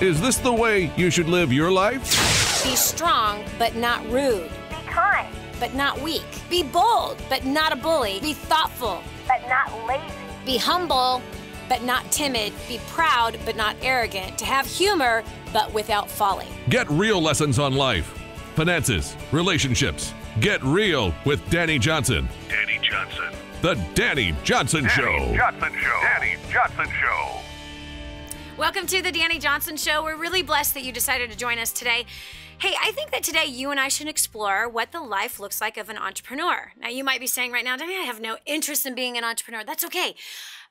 Is this the way you should live your life? Be strong, but not rude. Be kind, but not weak. Be bold, but not a bully. Be thoughtful, but not lazy. be humble, but not timid. Be proud, but not arrogant. To have humor, but without folly. Get real lessons on life, finances, relationships. Get real with Dani Johnson. Dani Johnson. The Dani Johnson Show. Dani Johnson Show. Dani Johnson Show. Welcome to the Dani Johnson Show. We're really blessed that you decided to join us today. Hey, I think that today you and I should explore what the life looks like of an entrepreneur. Now, you might be saying right now, Dani, I have no interest in being an entrepreneur. That's okay.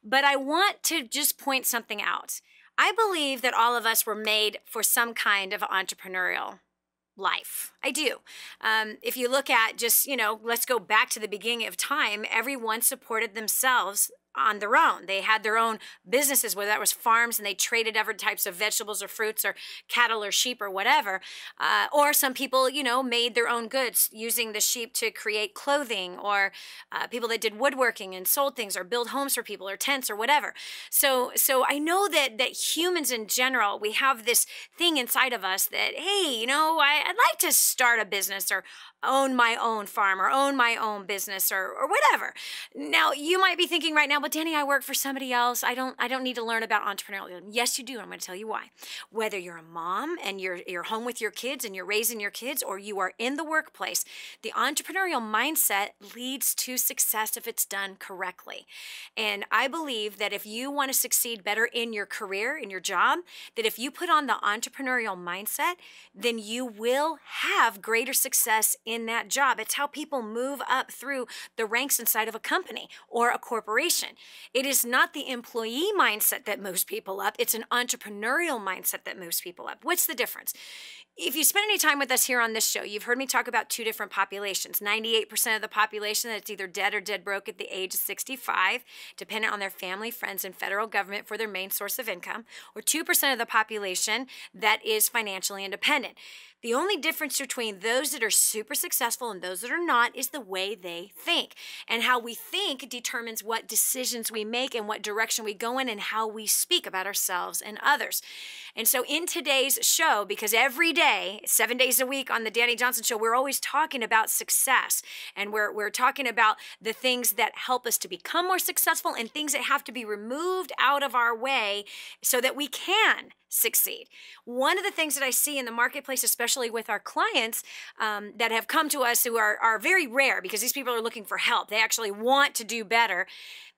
But I want to just point something out. I believe that all of us were made for some kind of entrepreneurial life. I do. If you look at just, let's go back to the beginning of time, everyone supported themselves on their own. They had their own businesses, whether that was farms and they traded different types of vegetables or fruits or cattle or sheep or whatever. Or some people, made their own goods using the sheep to create clothing, or people that did woodworking and sold things or build homes for people or tents or whatever. So I know that humans in general, we have this thing inside of us that, hey, I'd like to start a business or own my own farm or own my own business or whatever. Now, you might be thinking right now, but Dani, I work for somebody else. I don't need to learn about entrepreneurialism. Yes, you do. I'm going to tell you why. Whether you're a mom and you're home with your kids and you're raising your kids, or you are in the workplace, the entrepreneurial mindset leads to success if it's done correctly. And I believe that if you want to succeed better in your career, in your job, that if you put on the entrepreneurial mindset, then you will have greater success in that job. It's how people move up through the ranks inside of a company or a corporation. It is not the employee mindset that moves people up. It's an entrepreneurial mindset that moves people up. What's the difference? If you spend any time with us here on this show, you've heard me talk about two different populations. 98% of the population that's either dead or dead broke at the age of 65, dependent on their family, friends, and federal government for their main source of income, or 2% of the population that is financially independent. The only difference between those that are super successful and those that are not is the way they think. And how we think determines what decisions we make and what direction we go in and how we speak about ourselves and others. And so in today's show, because every day, 7 days a week on the Dani Johnson Show, we're always talking about success. And we're talking about the things that help us to become more successful and things that have to be removed out of our way so that we can succeed. One of the things that I see in the marketplace, especially with our clients that have come to us who are very rare because these people are looking for help. They actually want to do better.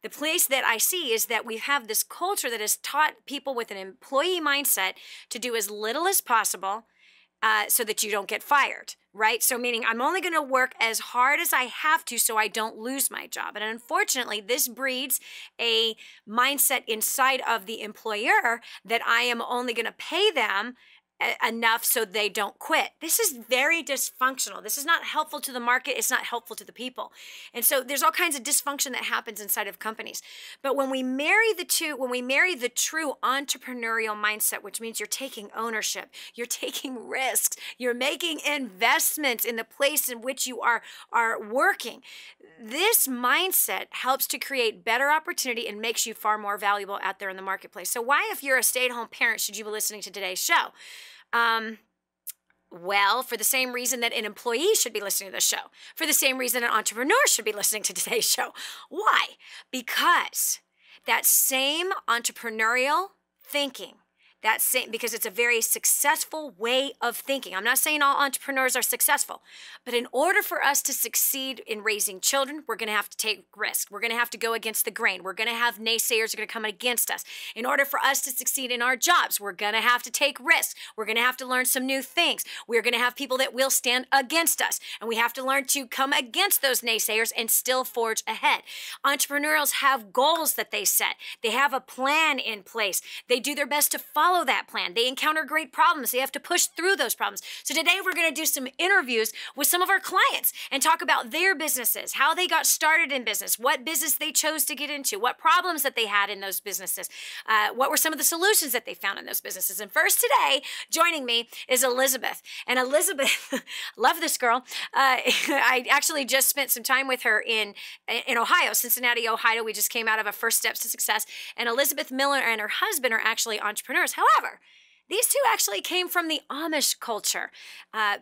The place that I see is that we have this culture that has taught people with an employee mindset to do as little as possible so that you don't get fired, right? So meaning I'm only going to work as hard as I have to so I don't lose my job. And unfortunately, this breeds a mindset inside of the employer that I am only going to pay them enough so they don't quit. This is very dysfunctional. This is not helpful to the market. It's not helpful to the people. And so there's all kinds of dysfunction that happens inside of companies. But when we marry the two, when we marry the true entrepreneurial mindset, which means you're taking ownership, you're taking risks, you're making investments in the place in which you are working, this mindset helps to create better opportunity and makes you far more valuable out there in the marketplace. So why, if you're a stay-at-home parent, should you be listening to today's show? Well, for the same reason that an employee should be listening to the show, for the same reason an entrepreneur should be listening to today's show. Why? Because that same entrepreneurial thinking, because it's a very successful way of thinking. I'm not saying all entrepreneurs are successful, but in order for us to succeed in raising children, we're going to have to take risks. We're going to have to go against the grain. We're going to have naysayers who are going to come against us. In order for us to succeed in our jobs, we're going to have to take risks. We're going to have to learn some new things. We're going to have people that will stand against us, and we have to learn to come against those naysayers and still forge ahead. Entrepreneurs have goals that they set. They have a plan in place. They do their best to follow that plan. They encounter great problems. They have to push through those problems. So today we're going to do some interviews with some of our clients and talk about their businesses, how they got started in business, what business they chose to get into, what problems that they had in those businesses, what were some of the solutions that they found in those businesses. And first today, joining me is Elizabeth. And Elizabeth, love this girl. I actually just spent some time with her in Ohio, Cincinnati, Ohio. We just came out of a First Steps to Success. And Elizabeth Miller and her husband are actually entrepreneurs. However, These two actually came from the Amish culture.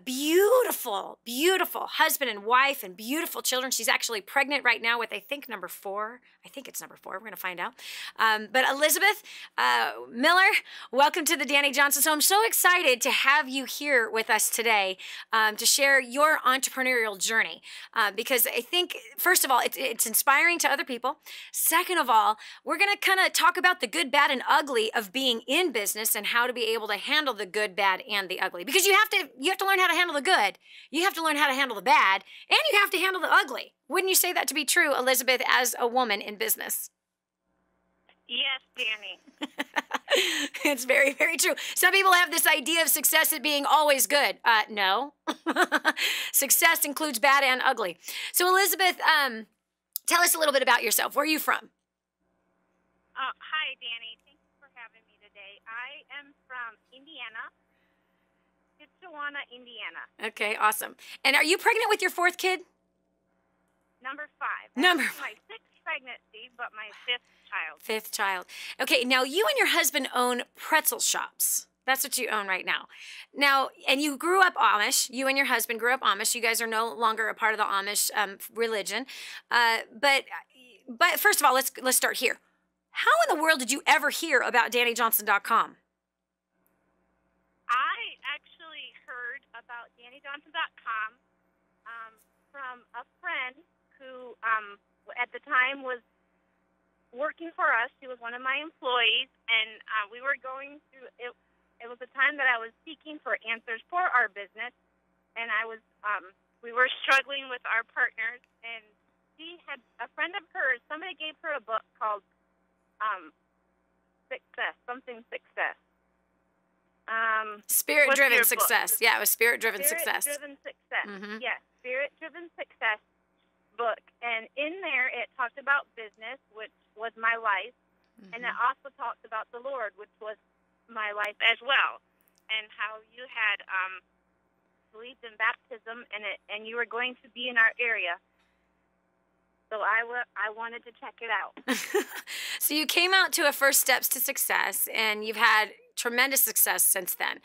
Beautiful, beautiful husband and wife and beautiful children. She's actually pregnant right now with, I think, number 4. I think it's number 4. We're going to find out. But Elizabeth Miller, welcome to the Dani Johnson Show. I'm so excited to have you here with us today to share your entrepreneurial journey because I think, first of all, it's inspiring to other people. Second of all, we're going to kind of talk about the good, bad, and ugly of being in business and how to be able to handle the good, bad, and the ugly. Because you have to learn how to handle the good, you have to learn how to handle the bad, and you have to handle the ugly. Wouldn't you say that to be true, Elizabeth, as a woman in business? Yes, Dani. It's very, very true. Some people have this idea of success as being always good. No. Success includes bad and ugly. So, Elizabeth, tell us a little bit about yourself. Where are you from? Hi, Dani. Thank you for having me today. I am from Indiana, Kitchewana, Indiana. Okay, awesome. And are you pregnant with your 4th kid? Number 5. Number That's my 6th pregnancy, but my 5th child. 5th child. Okay, now you and your husband own pretzel shops. That's what you own right now. Now, and you grew up Amish. You and your husband grew up Amish. You guys are no longer a part of the Amish religion. But first of all, let's start here. How in the world did you ever hear about DaniJohnson.com? I actually heard about DaniJohnson.com from a friend who at the time was working for us. She was one of my employees, and we were going through it. It was a time that I was seeking for answers for our business, and we were struggling with our partners, and she had a friend of hers. Somebody gave her a book called Success. Spirit-driven success. Yeah, it was spirit-driven success. Spirit-driven success. Mm-hmm. Yes, spirit-driven success book. And in there, it talked about business, which was my life, and it also talked about the Lord, which was my life as well, and how you had believed in baptism, and you were going to be in our area. So I wanted to check it out. So you came out to a First Steps to Success, and you've had tremendous success since then.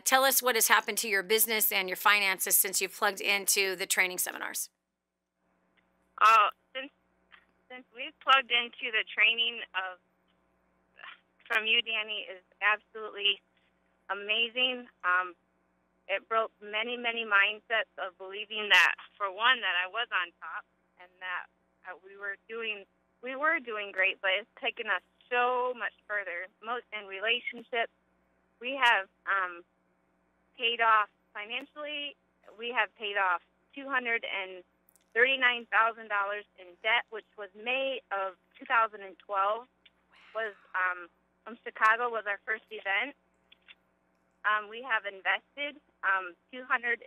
Tell us what has happened to your business and your finances since you've plugged into the training seminars. Since we've plugged into the training from you, Dani, is absolutely amazing. It broke many, many mindsets of believing that, for one, that I was on top, and that we were doing great, but it's taken us so much further. In relationships, we have paid off financially. We have paid off $239,000 in debt, which was May of 2012. Was from Chicago was our first event. We have invested $284,000,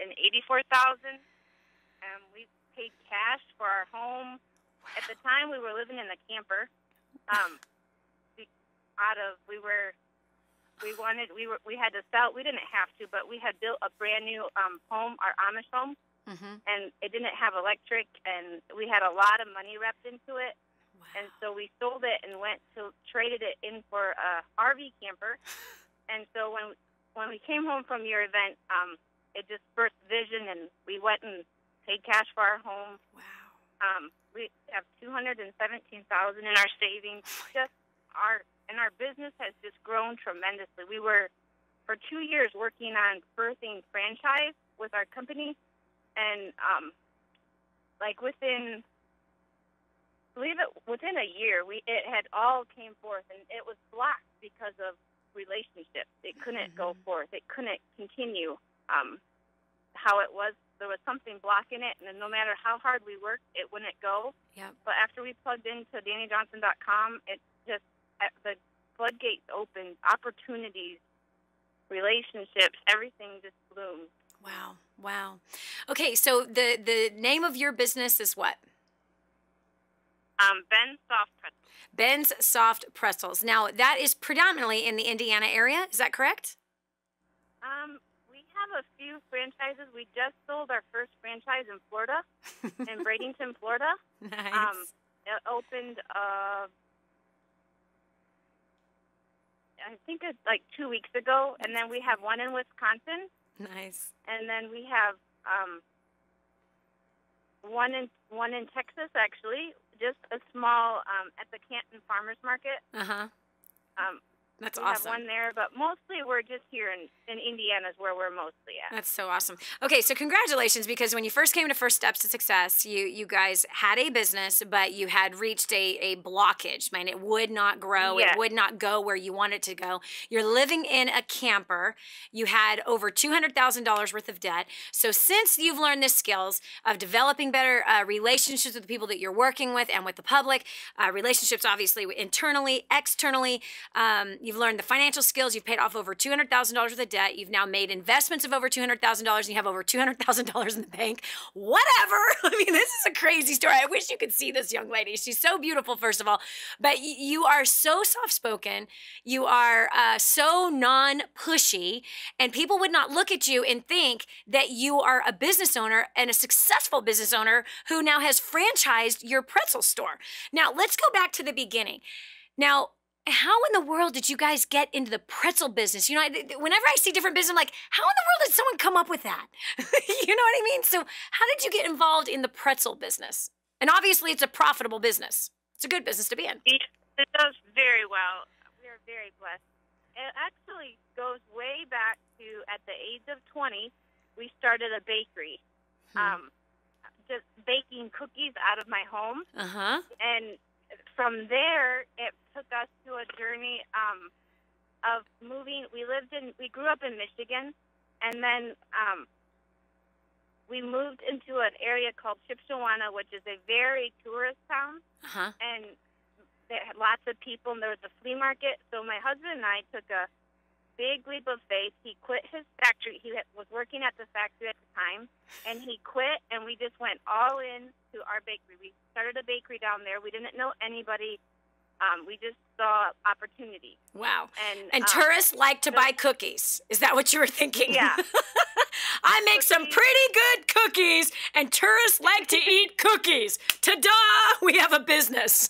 and we paid cash for our home. At the time, we were living in a camper. We had to sell. We didn't have to, but we had built a brand new home, our Amish home, and it didn't have electric, and we had a lot of money wrapped into it. Wow. And so we sold it and traded it in for a RV camper. And so when we came home from your event, it just burst vision, and we went and paid cash for our home. Wow. We have $217,000 in our savings. Our business has just grown tremendously. We were for 2 years working on birthing franchise with our company, and within a year, it had all came forth, and it was blocked because of relationships. It couldn't go forth. It couldn't continue how it was. There was something blocking it, and no matter how hard we worked, it wouldn't go. Yep. But after we plugged into DaniJohnson.com, it just the floodgates opened, opportunities, relationships, everything just bloomed. Wow, wow. Okay, so the name of your business is what? Ben's Soft Pretzels. Ben's Soft Pretzels. Now, that is predominantly in the Indiana area. Is that correct? We have a few franchises. We just sold our first franchise in Florida, in Bradenton, Florida. Nice. It opened I think it's like 2 weeks ago, and then we have one in Wisconsin, Nice. and then we have one in Texas, actually, just a small at the Canton Farmers Market. Uh-huh. That's We awesome. have one there, but mostly we're just here in Indiana is where we're mostly at. That's so awesome. Okay, so congratulations, because when you first came to First Steps to Success, you guys had a business, but you had reached a blockage. Man, it would not grow. Yes. It would not go where you wanted to go. You're living in a camper. You had over $200,000 worth of debt. So since you've learned the skills of developing better relationships with the people that you're working with and with the public, relationships obviously internally, externally, you've learned the financial skills. You've paid off over $200,000 worth of debt. You've now made investments of over $200,000. And you have over $200,000 in the bank. Whatever. I mean, this is a crazy story. I wish you could see this young lady. She's so beautiful, first of all. But you are so soft-spoken. You are so non-pushy. And people would not look at you and think that you are a business owner and a successful business owner who now has franchised your pretzel store. Now, let's go back to the beginning. Now, how in the world did you guys get into the pretzel business? You know, whenever I see different business, I'm like, how in the world did someone come up with that? You know what I mean? So how did you get involved in the pretzel business? And obviously it's a profitable business. It's a good business to be in. It does very well. We are very blessed. It actually goes way back to at the age of 20, we started a bakery. Just baking cookies out of my home. Uh-huh. And from there, it took us to a journey of moving. We grew up in Michigan, and then we moved into an area called Shipshewana, which is a very tourist town. Uh-huh. And there had lots of people, and there was a flea market. So my husband and I took a big leap of faith. He quit his factory. He was working at the factory at the time, and he quit, and we just went all in to our bakery. We started a bakery down there. We didn't know anybody. We just saw opportunity. Wow. And tourists like to buy cookies. Is that what you were thinking? Yeah. I make some pretty good cookies, and tourists like to eat cookies. Ta-da! We have a business.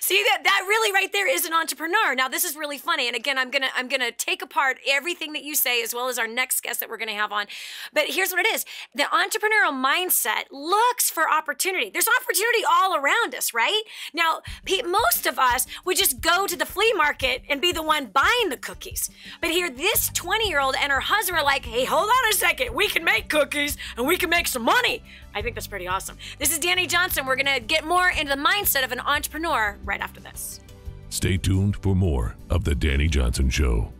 See, that really right there is an entrepreneur. Now, this is really funny, and again, I'm gonna take apart everything that you say, as well as our next guest that we're gonna have on. But here's what it is: the entrepreneurial mindset looks for opportunity. There's opportunity all around us, right? Now, most of us would just go to the flea market and be the one buying the cookies. But here, this 20-year-old and her husband are like, hey, hold on a second. We can make cookies and we can make some money. I think that's pretty awesome. This is Dani Johnson. We're going to get more into the mindset of an entrepreneur right after this. Stay tuned for more of The Dani Johnson Show.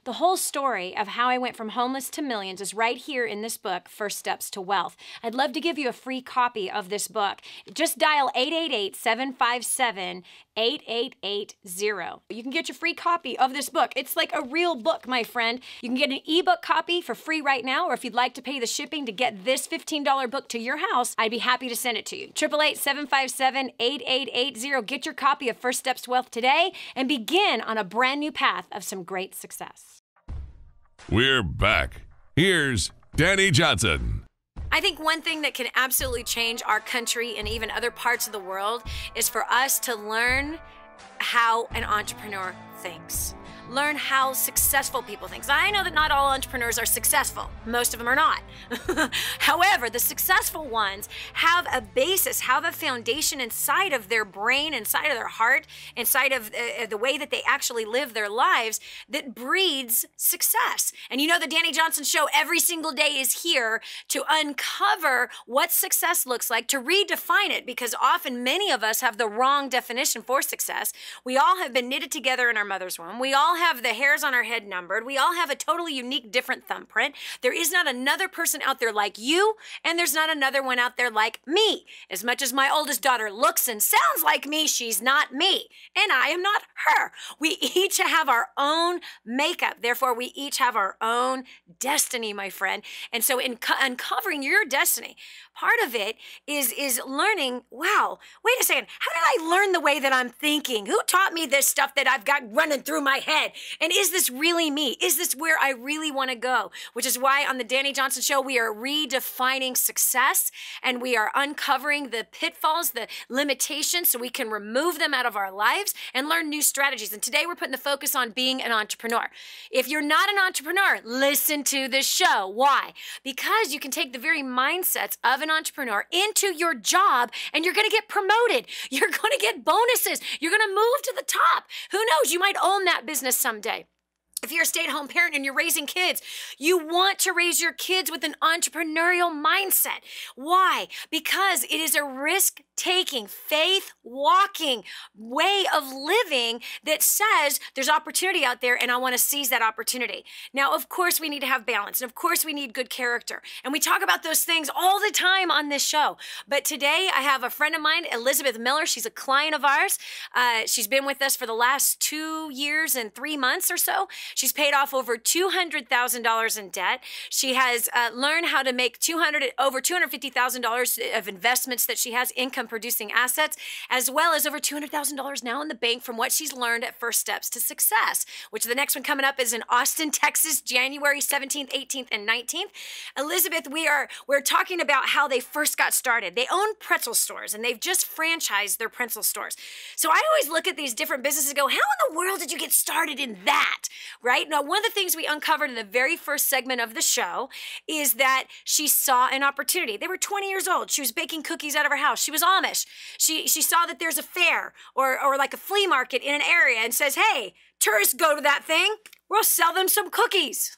The whole story of how I went from homeless to millions is right here in this book, First Steps to Wealth. I'd love to give you a free copy of this book. Just dial 888-757-8880. You can get your free copy of this book. It's like a real book, my friend. You can get an ebook copy for free right now, or if you'd like to pay the shipping to get this $15 book to your house, I'd be happy to send it to you. 888-757-8880. Get your copy of First Steps to Wealth today and begin on a brand new path of some great success. We're back. Here's Dani Johnson. I think one thing that can absolutely change our country and even other parts of the world is for us to learn how an entrepreneur thinks. Learn how successful people think. So I know that not all entrepreneurs are successful. Most of them are not. However, the successful ones have a basis, have a foundation inside of their brain, inside of their heart, inside of the way that they actually live their lives that breeds success. And you know, the Dani Johnson Show every single day is here to uncover what success looks like, to redefine it, because often many of us have the wrong definition for success. We all have been knitted together in our mother's womb. We all have the hairs on our head numbered. We all have a totally unique, different thumbprint. There is not another person out there like you, and there's not another one out there like me. As much as my oldest daughter looks and sounds like me, she's not me, and I am not her. We each have our own makeup. Therefore, we each have our own destiny, my friend. And so in uncovering your destiny, part of it is learning, wow, wait a second, how did I learn the way that I'm thinking? Who taught me this stuff that I've got running through my head? head. And is this really me? Is this where I really want to go? Which is why on the Dani Johnson Show, we are redefining success and we are uncovering the pitfalls, the limitations, so we can remove them out of our lives and learn new strategies. And today we're putting the focus on being an entrepreneur. If you're not an entrepreneur, listen to this show. Why? Because you can take the very mindsets of an entrepreneur into your job and you're going to get promoted. You're going to get bonuses. You're going to move to the top. Who knows? You might own that business someday. If you're a stay-at-home parent and you're raising kids, you want to raise your kids with an entrepreneurial mindset. Why? Because it is a risk-taking, faith-walking way of living that says there's opportunity out there and I want to seize that opportunity. Now, of course, we need to have balance. And of course, we need good character. And we talk about those things all the time on this show. But today, I have a friend of mine, Elizabeth Miller. She's a client of ours. She's been with us for the last 2 years and 3 months or so. She's paid off over $200,000 in debt. She has learned how to make over $250,000 of investments that she has, income-producing assets, as well as over $200,000 now in the bank from what she's learned at First Steps to Success, which the next one coming up is in Austin, Texas, January 17th, 18th, and 19th. Elizabeth, we're talking about how they first got started. They own pretzel stores, and they've just franchised their pretzel stores. So I always look at these different businesses and go, how in the world did you get started in that? Right? Now, one of the things we uncovered in the very first segment of the show is that she saw an opportunity. They were 20 years old. She was baking cookies out of her house. She was Amish. She saw that there's a fair or like a flea market in an area and says, hey, tourists go to that thing. We'll sell them some cookies.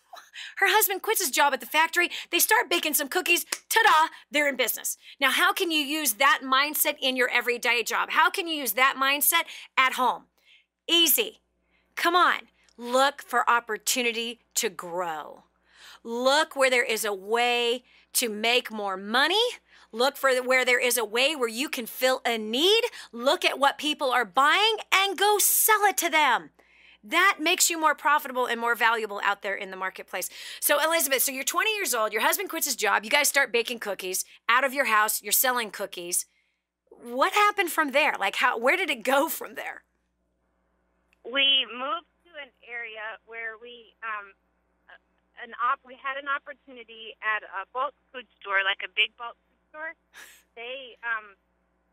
Her husband quits his job at the factory. They start baking some cookies. Ta-da, they're in business. Now, how can you use that mindset in your everyday job? How can you use that mindset at home? Easy. Come on. Look for opportunity to grow. Look where there is a way to make more money. Look for where there is a way where you can fill a need. Look at what people are buying and go sell it to them. That makes you more profitable and more valuable out there in the marketplace. So Elizabeth, so you're 20 years old, your husband quits his job, you guys start baking cookies out of your house, you're selling cookies. What happened from there? Like where did it go from there? We moved to an area where we had an opportunity at a bulk food store, like a big bulk food store.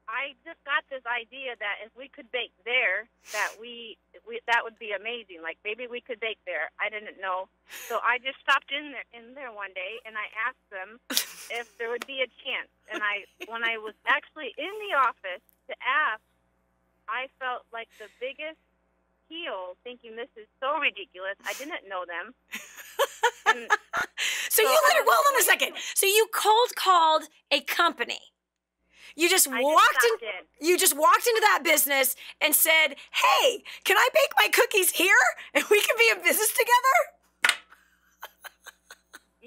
I just got this idea that if we could bake there, that would be amazing. Like maybe we could bake there. I didn't know, so I just stopped in there one day and I asked them if there would be a chance. And when I was actually in the office to ask, I felt like the biggest heel, thinking this is so ridiculous. I didn't know them. So you hold on a second. So you cold called a company. You just walked into that business and said, "Hey, can I bake my cookies here and we can be in business together?"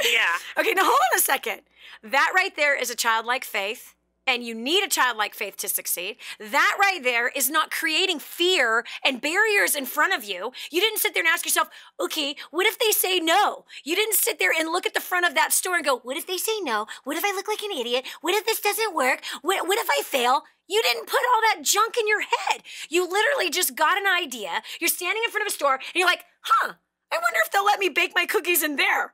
Yeah. Okay, now hold on a second. That right there is a childlike faith. And you need a childlike faith to succeed. That right there is not creating fear and barriers in front of you. You didn't sit there and ask yourself, okay, what if they say no? You didn't sit there and look at the front of that store and go, what if they say no? What if I look like an idiot? What if this doesn't work? What if I fail? You didn't put all that junk in your head. You literally just got an idea. You're standing in front of a store and you're like, I wonder if they'll let me bake my cookies in there.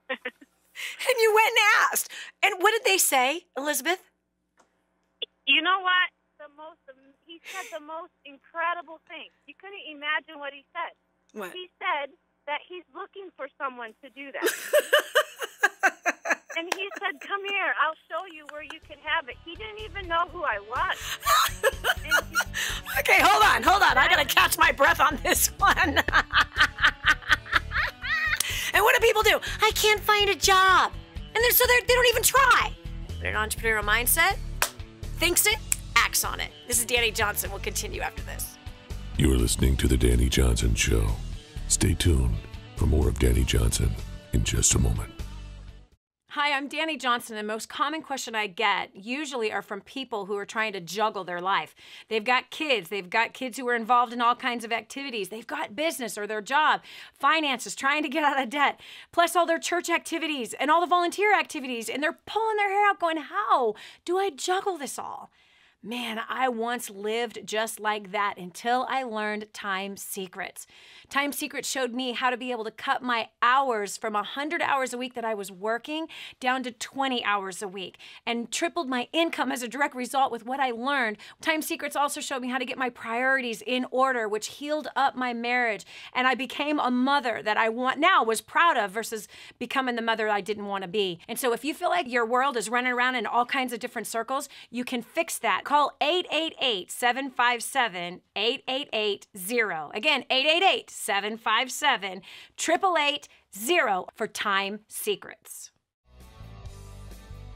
And you went and asked. And what did they say, Elizabeth? You know what? He said the most incredible thing. You couldn't imagine what he said. What? He said that he's looking for someone to do that. And he said, come here, I'll show you where you can have it. He didn't even know who I was. Okay, hold on. I got to catch my breath on this one. And what do people do? I can't find a job. And they don't even try. But an entrepreneurial mindset, thinks it, acts on it. This is Dani Johnson. We'll continue after this. You're listening to The Dani Johnson Show. Stay tuned for more of Dani Johnson in just a moment. Hi, I'm Dani Johnson. The most common question I get usually are from people who are trying to juggle their life. They've got kids who are involved in all kinds of activities. They've got business or their job, finances, trying to get out of debt, plus all their church activities and all the volunteer activities. And they're pulling their hair out going, how do I juggle this all? Man, I once lived just like that until I learned Time Secrets. Time Secrets showed me how to be able to cut my hours from 100 hours a week that I was working down to 20 hours a week and tripled my income as a direct result with what I learned. Time Secrets also showed me how to get my priorities in order, which healed up my marriage. And I became a mother that I was proud of versus becoming the mother I didn't want to be. And so if you feel like your world is running around in all kinds of different circles, you can fix that. Call 888-757-8880. Again, 888-757-8880 for Time Secrets.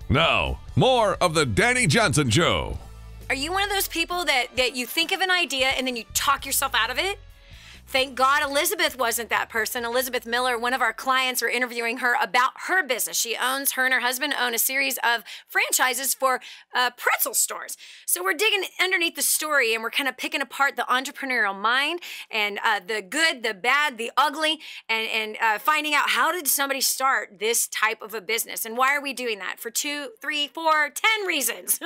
Now, more of the Dani Johnson Show. Are you one of those people that you think of an idea and then you talk yourself out of it? Thank God Elizabeth wasn't that person. Elizabeth Miller, one of our clients, are interviewing her about her business. Her and her husband own a series of franchises for pretzel stores. So we're digging underneath the story and we're kind of picking apart the entrepreneurial mind and the good, the bad, the ugly, and finding out how did somebody start this type of a business and why are we doing that? For 2, 3, 4, 10 reasons.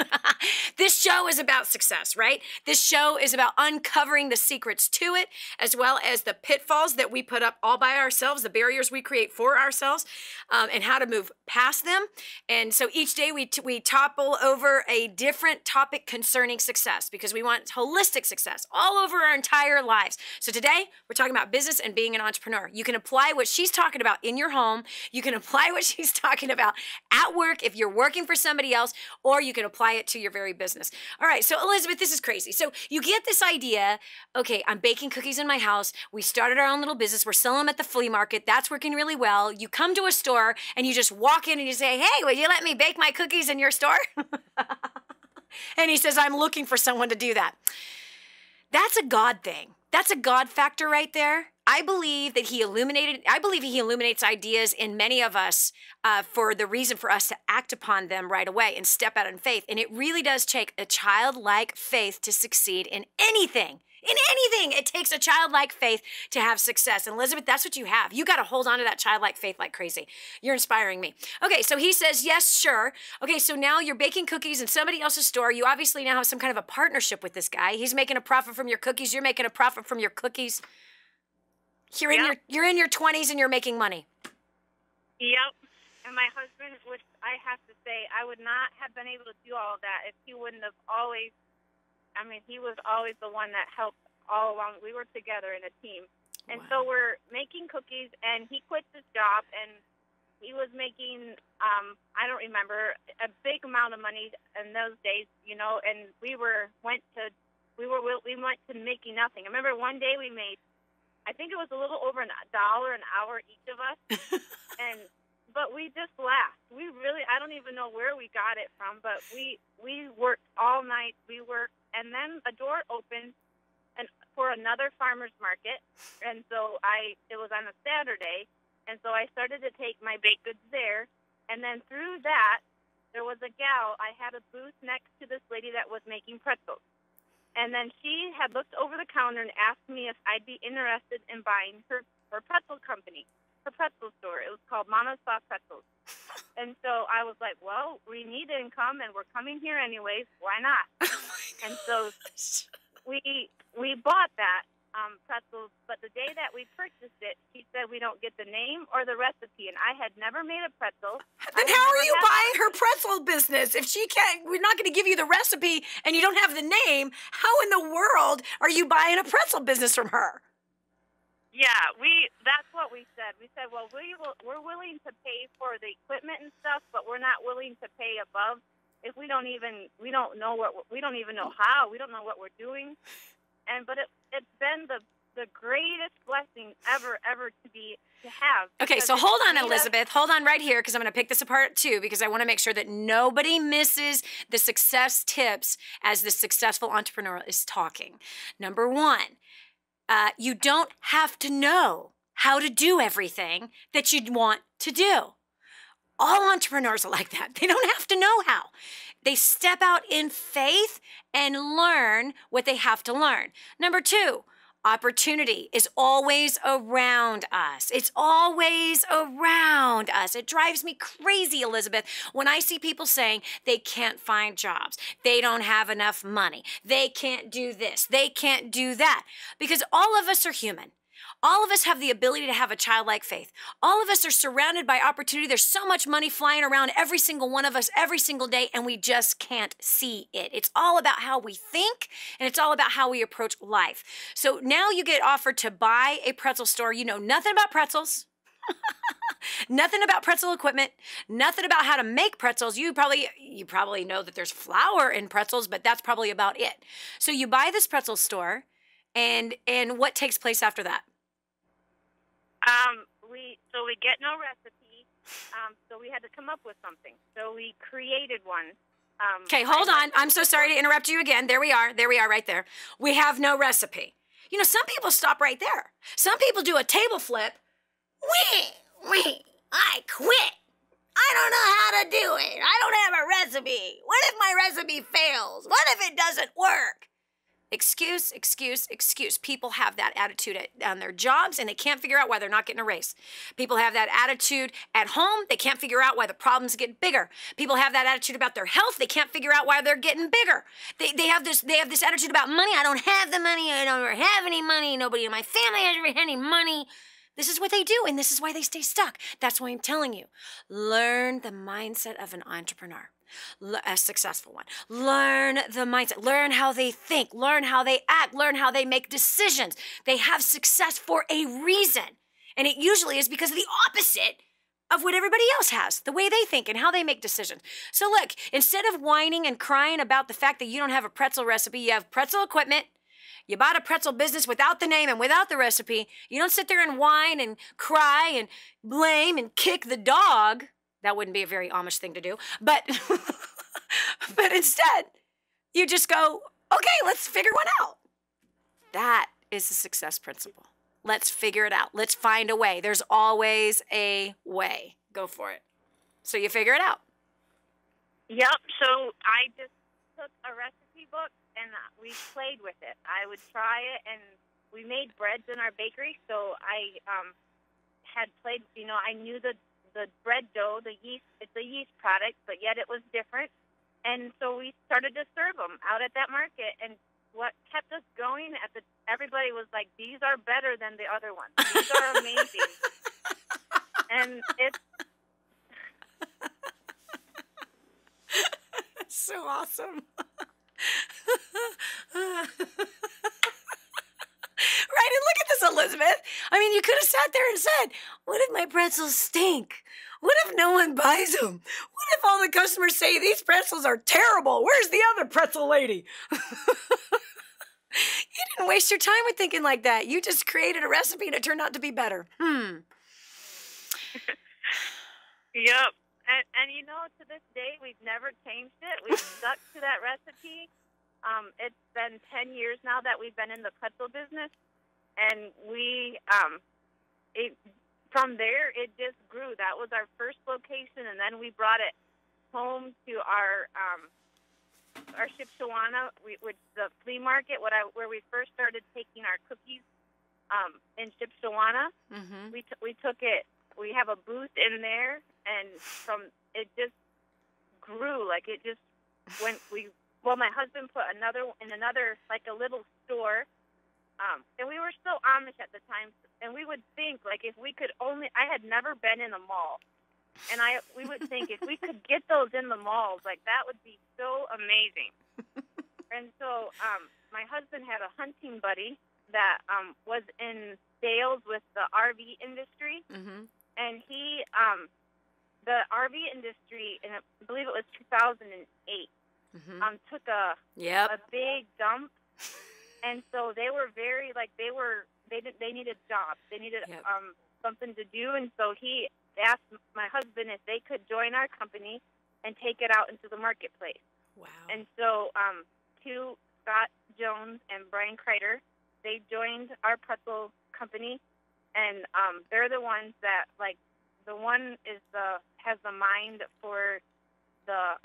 This show is about success, right? This show is about uncovering the secrets to it, as well as the pitfalls that we put up all by ourselves, the barriers we create for ourselves, and how to move past them. And so each day we topple over a different topic concerning success because we want holistic success all over our entire lives. So today we're talking about business and being an entrepreneur. You can apply what she's talking about in your home. You can apply what she's talking about at work if you're working for somebody else, or you can apply it to your very business. All right, so Elizabeth, this is crazy. So you get this idea, okay, I'm baking cookies in my house. We started our own little business. We're selling them at the flea market. That's working really well. You come to a store and you just walk in and you say, hey, will you let me bake my cookies in your store? And he says, I'm looking for someone to do that. That's a God thing. That's a God factor right there. I believe he illuminates ideas in many of us for the reason for us to act upon them right away and step out in faith. And it really does take a childlike faith to succeed in anything. In anything, it takes a childlike faith to have success. And Elizabeth, that's what you have. You got to hold on to that childlike faith like crazy. You're inspiring me. Okay, so he says, yes, sure. Okay, so now you're baking cookies in somebody else's store. You obviously now have some kind of a partnership with this guy. He's making a profit from your cookies. You're making a profit from your cookies. You're in your 20s and you're making money. Yep. And my husband, which I have to say, I would not have been able to do all of that if he wouldn't have always. I mean, he was always the one that helped all along. We were together in a team. And so we're making cookies, and he quit his job, and he was making, I don't remember, a big amount of money in those days, you know, and we went to making nothing. I remember one day we made, I think it was a little over $1 an hour each of us, but we just laughed. We really, I don't even know where we got it from, but we worked all night. And then a door opened for another farmer's market, and so it was on a Saturday, and so I started to take my baked goods there, and then through that, there was a gal. I had a booth next to this lady that was making pretzels, and then she had looked over the counter and asked me if I'd be interested in buying her pretzel company, her pretzel store. It was called Mama's Soft Pretzels. And so I was like, well, we need income, and we're coming here anyways. Why not? And so we bought that pretzels, but the day that we purchased it, she said we don't get the name or the recipe, and I had never made a pretzel. Then how are you buying her pretzel business? If she can't, we're not going to give you the recipe, and you don't have the name, how in the world are you buying a pretzel business from her? Yeah, that's what we said. We said, well, we're willing to pay for the equipment and stuff, but we're not willing to pay above if we don't even know how. We don't know what we're doing. But it's been the greatest blessing ever to have. Okay, so hold on, Elizabeth. Hold on right here because I'm going to pick this apart too because I want to make sure that nobody misses the success tips as the successful entrepreneur is talking. Number one, you don't have to know how to do everything that you'd want to do. All entrepreneurs are like that. They don't have to know how. They step out in faith and learn what they have to learn. Number two, Opportunity is always around us. It's always around us. It drives me crazy, Elizabeth, when I see people saying they can't find jobs. They don't have enough money. They can't do this. They can't do that. Because all of us are human. All of us have the ability to have a childlike faith. All of us are surrounded by opportunity. There's so much money flying around every single one of us every single day, and we just can't see it. It's all about how we think, and it's all about how we approach life. So now you get offered to buy a pretzel store. You know nothing about pretzels. Nothing about pretzel equipment, nothing about how to make pretzels. You probably know that there's flour in pretzels, but that's probably about it. So you buy this pretzel store, and what takes place after that? We get no recipe, so we had to come up with something. So we created one. Okay, hold on. I'm so sorry to interrupt you again. There we are right there. We have no recipe. You know, some people stop right there. Some people do a table flip. I quit. I don't know how to do it. I don't have a recipe. What if my recipe fails? What if it doesn't work? Excuse. People have that attitude on their jobs, and they can't figure out why they're not getting a raise. People have that attitude at home. They can't figure out why the problems get bigger. People have that attitude about their health. They can't figure out why they're getting bigger. They have this attitude about money. I don't have the money. I don't have any money. Nobody in my family has any money. This is what they do, and this is why they stay stuck. That's why I'm telling you, learn the mindset of an entrepreneur. A successful one. Learn the mindset. Learn how they think. Learn how they act. Learn how they make decisions. They have success for a reason. And it usually is because of the opposite of what everybody else has, the way they think and how they make decisions. So look, instead of whining and crying about the fact that you don't have a pretzel recipe, you have pretzel equipment. You bought a pretzel business without the name and without the recipe. You don't sit there and whine and cry and blame and kick the dog. That wouldn't be a very Amish thing to do. But instead, you just go, okay, let's figure one out. That is the success principle. Let's figure it out. Let's find a way. There's always a way. Go for it. So you figure it out. Yep. So I just took a recipe book and we played with it. I would try it, and we made breads in our bakery. So I had played, I knew the bread dough, the yeast, it's a yeast product, but yet it was different. And so we started to serve them out at that market. And what kept us going everybody was like, these are better than the other ones. These are amazing. And it's so awesome. Right, and look at this, Elizabeth. I mean, you could have sat there and said, what if my pretzels stink? What if no one buys them? What if all the customers say these pretzels are terrible? Where's the other pretzel lady? You didn't waste your time with thinking like that. You just created a recipe and it turned out to be better. Yep. And to this day, we've never changed it. We've stuck to that recipe. It's been 10 years now that we've been in the pretzel business. And from there, it just grew. That was our first location, and then we brought it home to our Shipshawana, which the flea market, where we first started taking our cookies in Shipshawana. Mm-hmm. We took it. We have a booth in there, and it just grew. Like it just went. My husband put another like a little store. And we were still Amish at the time, and we would think, like, if we could only, I had never been in a mall, and we would think if we could get those in the malls, like, that would be so amazing. And so my husband had a hunting buddy that was in sales with the RV industry, mm-hmm. and he, the RV industry, and I believe it was 2008, mm-hmm. Took a big dump. And so they were very, they needed jobs. They needed something to do. And so he asked my husband if they could join our company and take it out into the marketplace. Wow. And so Scott Jones and Brian Kreider, they joined our pretzel company. And they're the ones that, the one has the mind for the,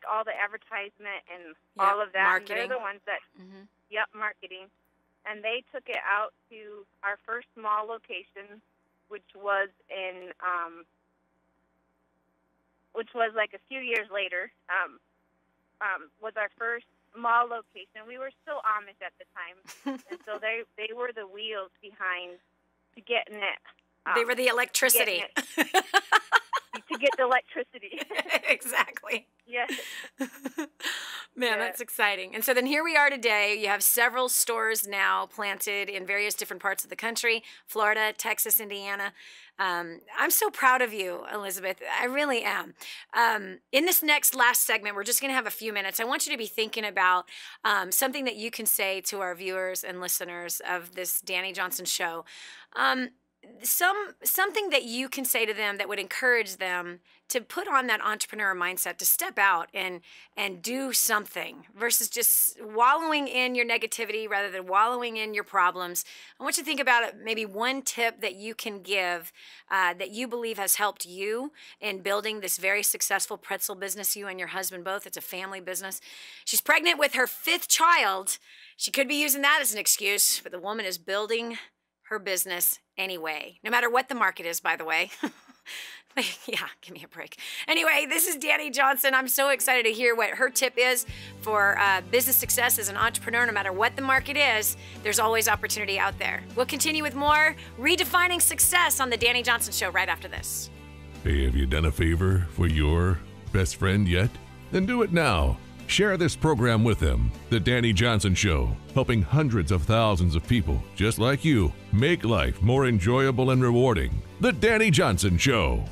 all the advertisement and all of that. Marketing. And they're the ones that... Mm-hmm. Yep, marketing. and they took it out to our first mall location, which was like a few years later, was our first mall location. We were still Amish at the time, and so they were the wheels behind to getting it. They were the electricity. To get the electricity. Exactly. Yes. Man, that's exciting. And so then here we are today. You have several stores now planted in various different parts of the country, Florida, Texas, Indiana. I'm so proud of you, Elizabeth. I really am. In this last segment, we're just going to have a few minutes. I want you to be thinking about something that you can say to our viewers and listeners of this Dani Johnson Show. Something that you can say to them that would encourage them to put on that entrepreneur mindset, to step out and do something versus just wallowing in your negativity rather than wallowing in your problems. I want you to think about it, maybe one tip that you can give that you believe has helped you in building this very successful pretzel business, you and your husband both. It's a family business. She's pregnant with her 5th child. She could be using that as an excuse, but the woman is building her business anyway, no matter what the market is, by the way. Yeah, give me a break. Anyway, this is Dani Johnson. I'm so excited to hear what her tip is for business success as an entrepreneur. No matter what the market is, there's always opportunity out there. We'll continue with more Redefining Success on the Dani Johnson Show right after this. Hey, have you done a favor for your best friend yet? Then do it now. Share this program with them. The Dani Johnson Show, helping hundreds of thousands of people just like you make life more enjoyable and rewarding. The Dani Johnson Show.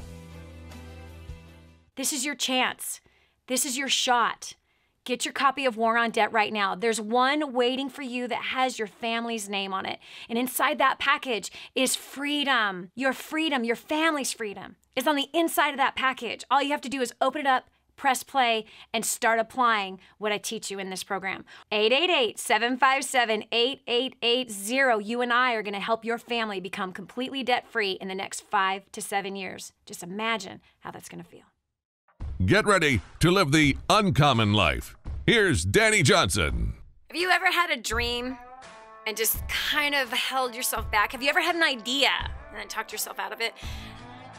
This is your chance. This is your shot. Get your copy of War on Debt right now. There's one waiting for you that has your family's name on it. And inside that package is freedom. Your freedom, your family's freedom is on the inside of that package. All you have to do is open it up, press play, and start applying what I teach you in this program. 888-757-8880. You and I are going to help your family become completely debt-free in the next 5 to 7 years. Just imagine how that's going to feel. Get ready to live the uncommon life. Here's Dani Johnson. Have you ever had a dream and just kind of held yourself back? Have you ever had an idea and then talked yourself out of it?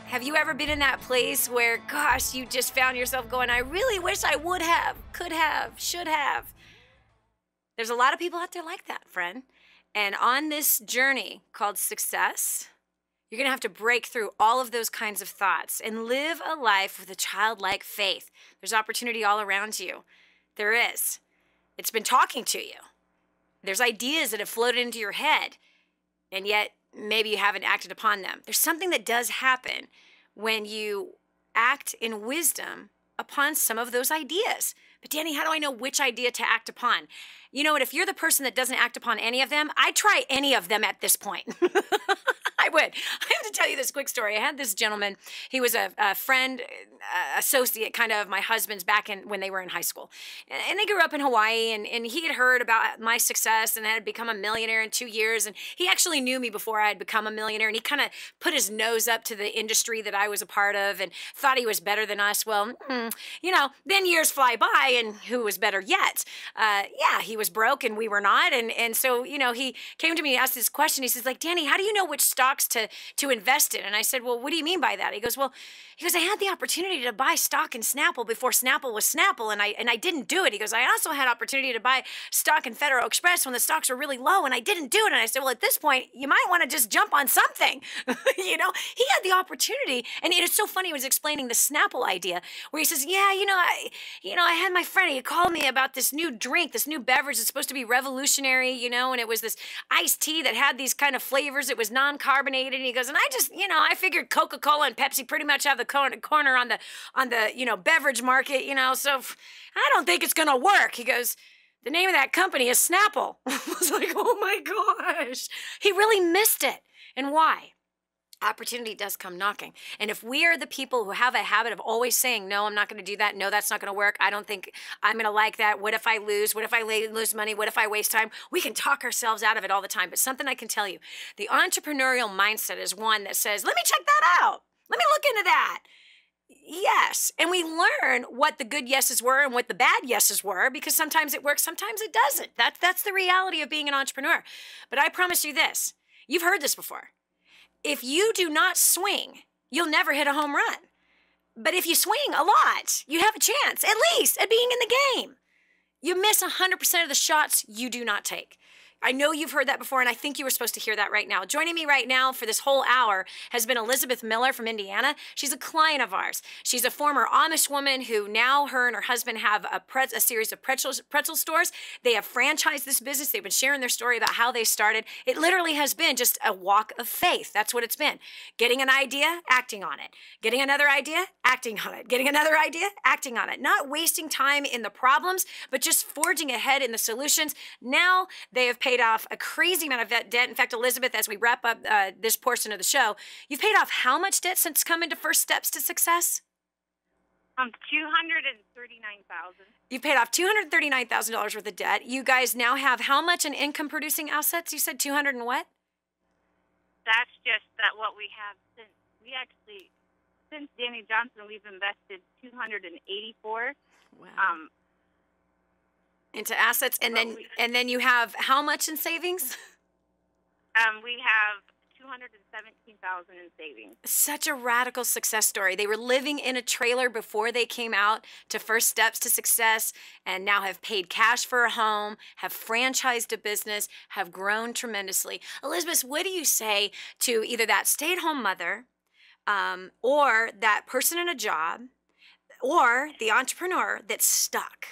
Have you ever been in that place where, gosh, you just found yourself going, I really wish I would have, could have, should have? There's a lot of people out there like that, friend. And on this journey called success, you're going to have to break through all of those kinds of thoughts and live a life with a childlike faith. There's opportunity all around you. There is. It's been talking to you. There's ideas that have floated into your head, and yet maybe you haven't acted upon them. There's something that does happen when you act in wisdom upon some of those ideas. But Dani, how do I know which idea to act upon? You know what? If you're the person that doesn't act upon any of them, I'd try any of them at this point. I would. I have to tell you this quick story. I had this gentleman. He was a friend, associate, kind of my husband's back when they were in high school. And they grew up in Hawaii, and he had heard about my success and had become a millionaire in 2 years. And he actually knew me before I had become a millionaire. And he kind of put his nose up to the industry that I was a part of and thought he was better than us. Well, then years fly by, and who was better yet? He was broke and we were not. And so, he came to me and asked this question. He says, Dani, how do you know which stocks to invest in? And I said, well, what do you mean by that? He goes, I had the opportunity to buy stock in Snapple before Snapple was Snapple, and I didn't do it. He goes, I also had opportunity to buy stock in Federal Express when the stocks were really low, and I didn't do it. And I said, well, at this point, you might want to just jump on something. He had the opportunity, and it is so funny. He was explaining the Snapple idea, where he says, I had my friend, he called me about this new drink, this new beverage that's supposed to be revolutionary, and it was this iced tea that had these kind of flavors. It was non-carbonated. And he goes, and I just, I figured Coca-Cola and Pepsi pretty much have the corner on the beverage market, so I don't think it's going to work. He goes, the name of that company is Snapple. I was like, oh my gosh. He really missed it. And why? Opportunity does come knocking. And if we are the people who have a habit of always saying, no, I'm not going to do that. No, that's not going to work. I don't think I'm going to like that. What if I lose? What if I lose money? What if I waste time? We can talk ourselves out of it all the time. But something I can tell you, the entrepreneurial mindset is one that says, let me check that out. Let me look into that. Yes. And we learn what the good yeses were and what the bad yeses were, because sometimes it works, sometimes it doesn't. That's the reality of being an entrepreneur. But I promise you this, you've heard this before. If you do not swing, you'll never hit a home run. But if you swing a lot, you have a chance, at least, at being in the game. You miss 100% of the shots you do not take. I know you've heard that before, and I think you were supposed to hear that right now. Joining me right now for this whole hour has been Elizabeth Miller from Indiana. She's a client of ours. She's a former Amish woman who now her and her husband have a series of pretzel stores. They have franchised this business. They've been sharing their story about how they started. It literally has been just a walk of faith. That's what it's been. Getting an idea, acting on it. Getting another idea, acting on it. Getting another idea, acting on it. Not wasting time in the problems, but just forging ahead in the solutions. Now they have paid off a crazy amount of debt. In fact, Elizabeth, as we wrap up this portion of the show, you've paid off how much debt since coming to First Steps to Success? $239,000. You've paid off $239,000 worth of debt. You guys now have how much in income-producing assets? You said 200 and what? That's just that what we have since Dani Johnson, we've invested $284. Wow. Into assets, and then you have how much in savings? We have $217,000 in savings. Such a radical success story. They were living in a trailer before they came out to First Steps to Success, and now have paid cash for a home, have franchised a business, have grown tremendously. Elizabeth, what do you say to either that stay-at-home mother, or that person in a job, or the entrepreneur that's stuck?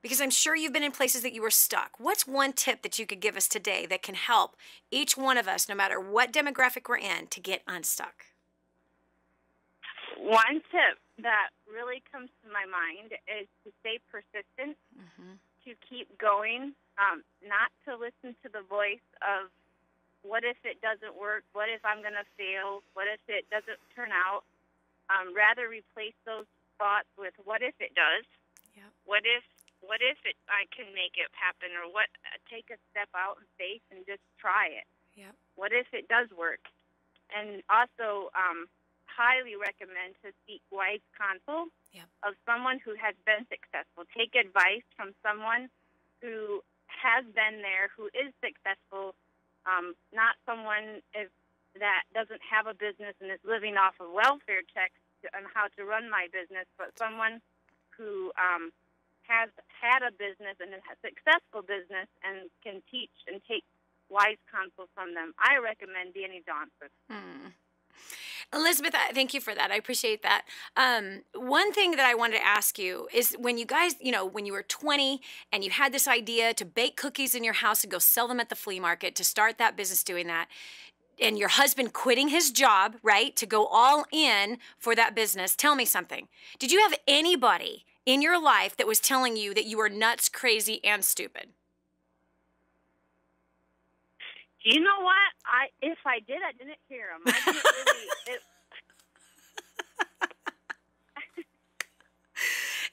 Because I'm sure you've been in places that you were stuck. What's one tip that you could give us today that can help each one of us, no matter what demographic we're in, to get unstuck? One tip that really comes to my mind is to stay persistent, to keep going, not to listen to the voice of what if it doesn't work, what if I'm going to fail, what if it doesn't turn out. Rather replace those thoughts with what if it does, what if I can make it happen, or take a step out in faith and just try it. What if it does work? And also highly recommend to seek wise counsel of someone who has been successful. Take advice from someone who has been there, who is successful, not someone that doesn't have a business and is living off of welfare checks on how to run my business, but someone who has had a business and a successful business and can teach and take wise counsel from them. I recommend Dani Johnson. Elizabeth, thank you for that. I appreciate that. One thing that I wanted to ask you is when you guys, when you were 20 and you had this idea to bake cookies in your house and go sell them at the flea market, to start that business doing that, and your husband quitting his job, right, to go all in for that business, tell me something. Did you have anybody in your life that was telling you that you were nuts, crazy, and stupid? You know what? If I did, I didn't hear them. I didn't really.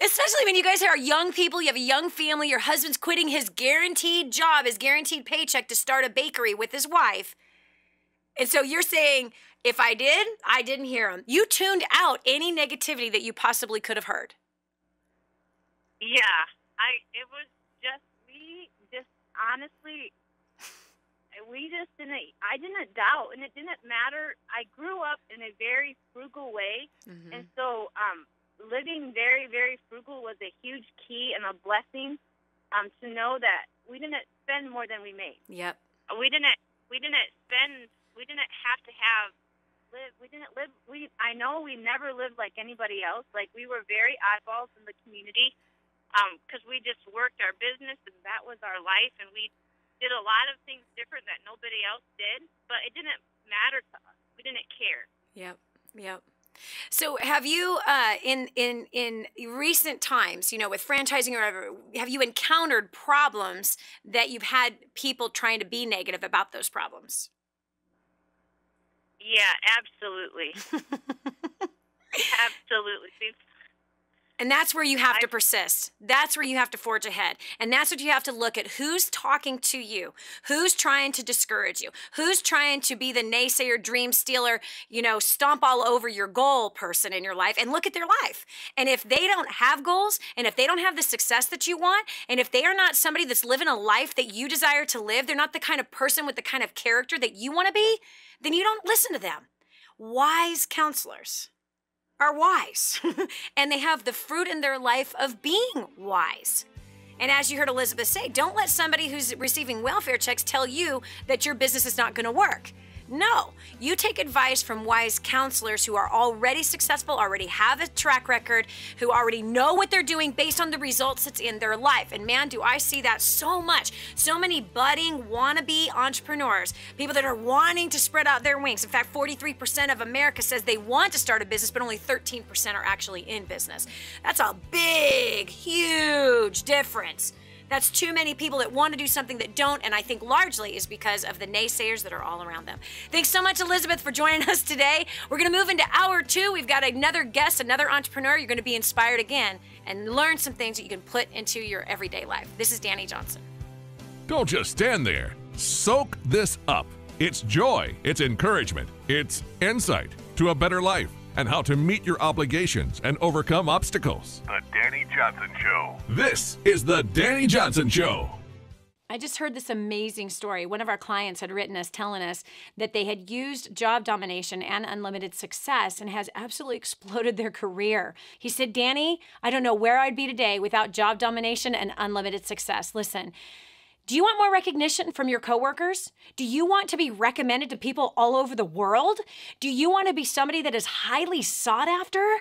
Especially when you guys are young people, you have a young family, your husband's quitting his guaranteed job, his guaranteed paycheck to start a bakery with his wife. And so you're saying, if I did, I didn't hear him. You tuned out any negativity that you possibly could have heard. Yeah, honestly, I didn't doubt, and it didn't matter. I grew up in a very frugal way, and so living very, very frugal was a huge key and a blessing to know that we didn't spend more than we made. Yep. We didn't have to live. We didn't live. I know we never lived like anybody else. Like, we were very oddballs in the community. Because we just worked our business, and that was our life, and we did a lot of things different that nobody else did, but it didn't matter to us. We didn't care. Yep. So have you, in recent times, with franchising or whatever, have you encountered problems that you've had people trying to be negative about those problems? Yeah, absolutely. Absolutely. And that's where you have to persist. That's where you have to forge ahead. And that's what you have to look at. Who's talking to you? Who's trying to discourage you? Who's trying to be the naysayer, dream stealer, stomp all over your goal person in your life, and look at their life. And if they don't have goals, and if they don't have the success that you want, and if they are not somebody that's living a life that you desire to live, they're not the kind of person with the kind of character that you want to be, then you don't listen to them. Wise counselors are wise, and they have the fruit in their life of being wise. And as you heard Elizabeth say, don't let somebody who's receiving welfare checks tell you that your business is not going to work. No, you take advice from wise counselors who are already successful, already have a track record, who already know what they're doing based on the results that's in their life. And man, do I see that so much. So many budding, wannabe entrepreneurs, people that are wanting to spread out their wings. In fact, 43% of America says they want to start a business, but only 13% are actually in business. That's a big, huge difference. That's too many people that want to do something that don't, and I think largely is because of the naysayers that are all around them. Thanks so much, Elizabeth, for joining us today. We're going to move into hour 2. We've got another guest, another entrepreneur. You're going to be inspired again and learn some things that you can put into your everyday life. This is Dani Johnson. Don't just stand there. Soak this up. It's joy, it's encouragement, it's insight to a better life and how to meet your obligations and overcome obstacles. The Dani Johnson Show. This is the Dani Johnson Show. I just heard this amazing story. One of our clients had written us telling us that they had used job domination and unlimited success and has absolutely exploded their career. He said, Dani, I don't know where I'd be today without job domination and unlimited success. Listen, do you want more recognition from your coworkers? Do you want to be recommended to people all over the world? Do you want to be somebody that is highly sought after?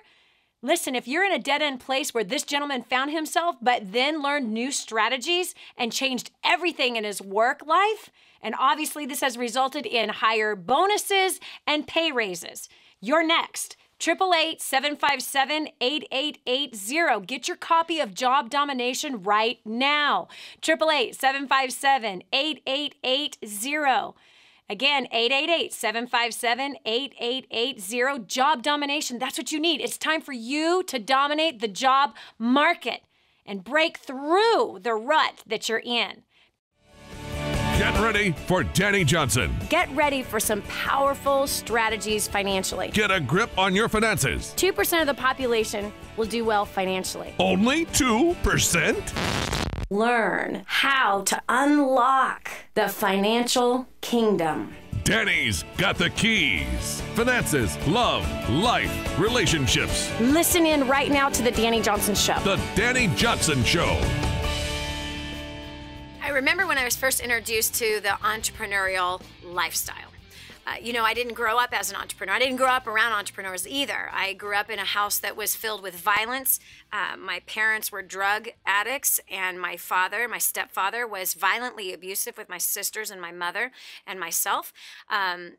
Listen, if you're in a dead-end place where this gentleman found himself, but then learned new strategies and changed everything in his work life, and obviously this has resulted in higher bonuses and pay raises, you're next. 888-757-8880. Get your copy of Job Domination right now. 888-757-8880. Again, 888-757-8880. Job Domination. That's what you need. It's time for you to dominate the job market and break through the rut that you're in. Get ready for Dani Johnson. Get ready for some powerful strategies financially. Get a grip on your finances. 2% of the population will do well financially. Only 2%? Learn how to unlock the financial kingdom. Dani's got the keys. Finances, love, life, relationships. Listen in right now to the Dani Johnson Show. The Dani Johnson Show. I remember when I was first introduced to the entrepreneurial lifestyle. I didn't grow up as an entrepreneur. I didn't grow up around entrepreneurs either. I grew up in a house that was filled with violence. My parents were drug addicts, and my stepfather, was violently abusive with my sisters and my mother and myself. And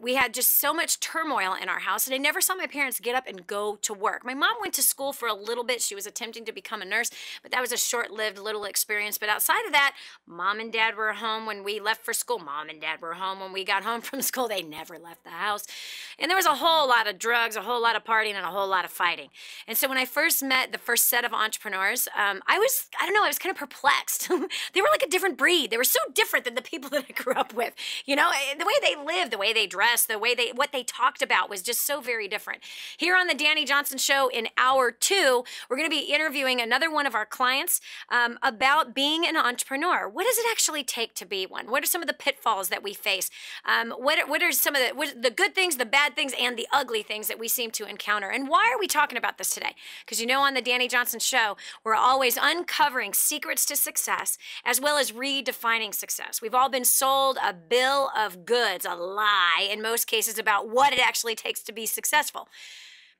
we had just so much turmoil in our house, and I never saw my parents get up and go to work. My mom went to school for a little bit. She was attempting to become a nurse, but that was a short-lived little experience. But outside of that, mom and dad were home when we left for school. Mom and dad were home when we got home from school. They never left the house. And there was a whole lot of drugs, a whole lot of partying, and a whole lot of fighting. And so when I first met the first set of entrepreneurs, I was kind of perplexed. They were like a different breed. They were so different than the people that I grew up with. The way they lived, the way they dressed, what they talked about was just so very different. Here on the Dani Johnson Show in hour 2, we're going to be interviewing another one of our clients about being an entrepreneur. What does it actually take to be one? What are some of the pitfalls that we face? What are some of the good things, the bad things, and the ugly things that we seem to encounter? And why are we talking about this today? Because on the Dani Johnson Show, we're always uncovering secrets to success as well as redefining success. We've all been sold a bill of goods, a lie in most cases, about what it actually takes to be successful.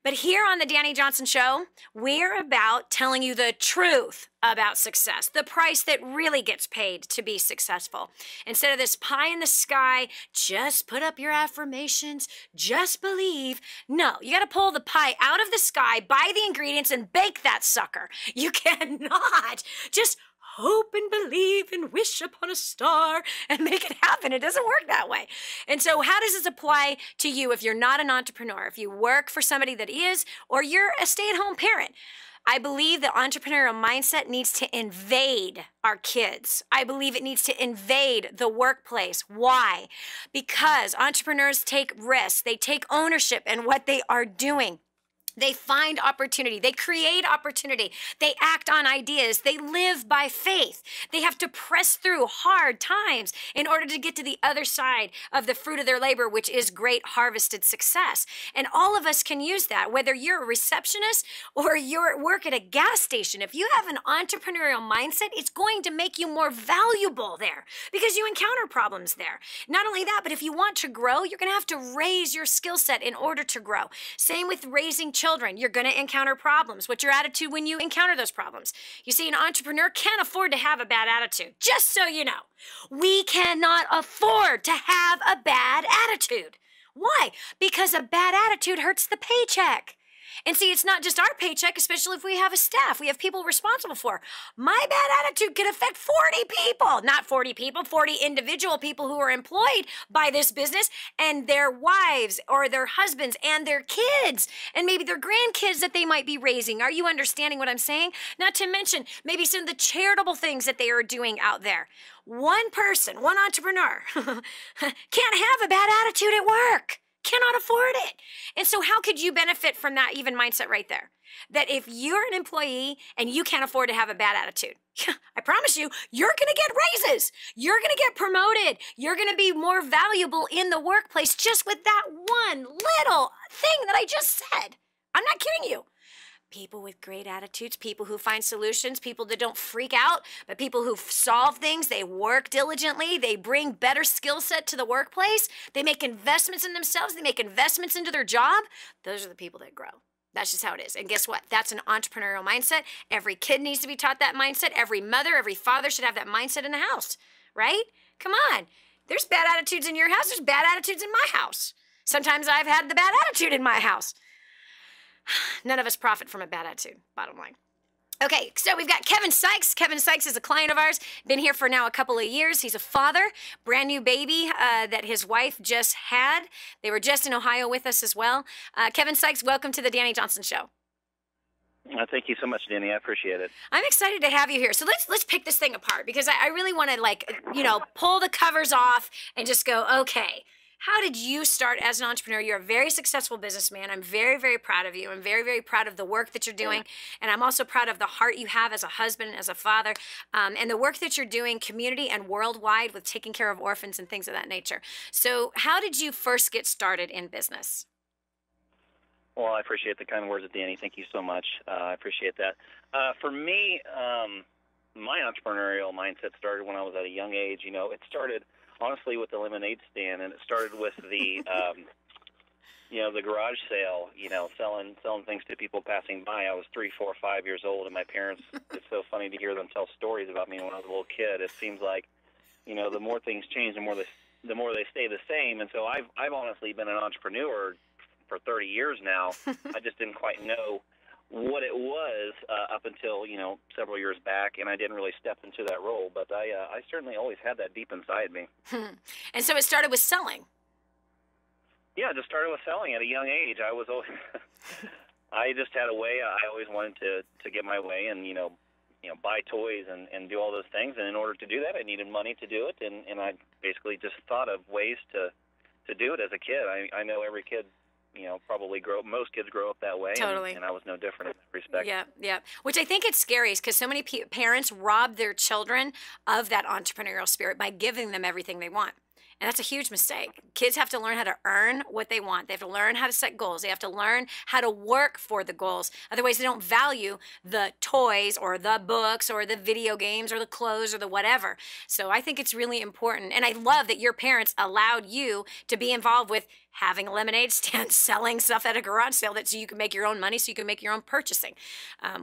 But here on the Dani Johnson Show, we're about telling you the truth about success, the price that really gets paid to be successful. Instead of this pie in the sky, just put up your affirmations, just believe. No, you got to pull the pie out of the sky, buy the ingredients, and bake that sucker. You cannot just hope and believe and wish upon a star and make it happen. It doesn't work that way. And so how does this apply to you if you're not an entrepreneur, if you work for somebody that is, or you're a stay-at-home parent? I believe the entrepreneurial mindset needs to invade our kids. I believe it needs to invade the workplace. Why? Because entrepreneurs take risks. They take ownership in what they are doing. They find opportunity. They create opportunity. They act on ideas. They live by faith. They have to press through hard times in order to get to the other side of the fruit of their labor, which is great harvested success. And all of us can use that, whether you're a receptionist or you're at work at a gas station. If you have an entrepreneurial mindset, it's going to make you more valuable there because you encounter problems there. Not only that, but if you want to grow, you're going to have to raise your skill set in order to grow. Same with raising children. You're going to encounter problems. What's your attitude when you encounter those problems? You see, an entrepreneur can't afford to have a bad attitude. Just so you know, we cannot afford to have a bad attitude. Why? Because a bad attitude hurts the paycheck. And see, it's not just our paycheck, especially if we have a staff. We have people responsible for. My bad attitude can affect 40 people. Not 40 people, 40 individual people who are employed by this business and their wives or their husbands and their kids and maybe their grandkids that they might be raising. Are you understanding what I'm saying? Not to mention maybe some of the charitable things that they are doing out there. One person, one entrepreneur can't have a bad attitude at work. Cannot afford it. And so how could you benefit from that even mindset right there? That if you're an employee and you can't afford to have a bad attitude, I promise you, you're going to get raises. You're going to get promoted. You're going to be more valuable in the workplace just with that one little thing that I just said. I'm not kidding you. People with great attitudes, people who find solutions, people that don't freak out, but people who solve things, they work diligently, they bring better skill set to the workplace, they make investments in themselves, they make investments into their job. Those are the people that grow. That's just how it is. And guess what? That's an entrepreneurial mindset. Every kid needs to be taught that mindset. Every mother, every father should have that mindset in the house, right? Come on. There's bad attitudes in your house. There's bad attitudes in my house. Sometimes I've had the bad attitude in my house. None of us profit from a bad attitude, bottom line. Okay, so we've got Kevin Sykes. Kevin Sykes is a client of ours, been here for now a couple of years. He's a father, brand new baby that his wife just had. They were just in Ohio with us as well. Kevin Sykes, welcome to the Dani Johnson Show. Thank you so much, Dani. I appreciate it. I'm excited to have you here. So let's pick this thing apart because I really want to pull the covers off and just go, okay, how did you start as an entrepreneur? You're a very successful businessman. I'm very, very proud of you. I'm very, very proud of the work that you're doing. And I'm also proud of the heart you have as a husband, as a father, and the work that you're doing community and worldwide with taking care of orphans and things of that nature. So how did you first get started in business? Well, I appreciate the kind words of Dani. Thank you so much. I appreciate that. For me, my entrepreneurial mindset started when I was at a young age. You know, it started honestly with the lemonade stand, and it started with the the garage sale, selling things to people passing by. I was 3, 4, 5 years old, and my parents, it's so funny to hear them tell stories about me when I was a little kid. It seems like, the more things change, the more they stay the same. And so I've honestly been an entrepreneur for 30 years now. I just didn't quite know what it was up until, several years back, and I didn't really step into that role. But I certainly always had that deep inside me. And so it started with selling. Yeah, it just started with selling at a young age. I was always, I just had a way. I always wanted to get my way and, buy toys and do all those things. And in order to do that, I needed money to do it. And I basically just thought of ways to do it as a kid. I know every kid, probably most kids grow up that way. Totally. And I was no different in that respect. Yeah. Which I think it's scary because so many parents rob their children of that entrepreneurial spirit by giving them everything they want. And that's a huge mistake. Kids have to learn how to earn what they want. They have to learn how to set goals. They have to learn how to work for the goals. Otherwise, they don't value the toys or the books or the video games or the clothes or the whatever. So I think it's really important. And I love that your parents allowed you to be involved with having a lemonade stand, selling stuff at a garage sale so you can make your own money, so you can make your own purchasing,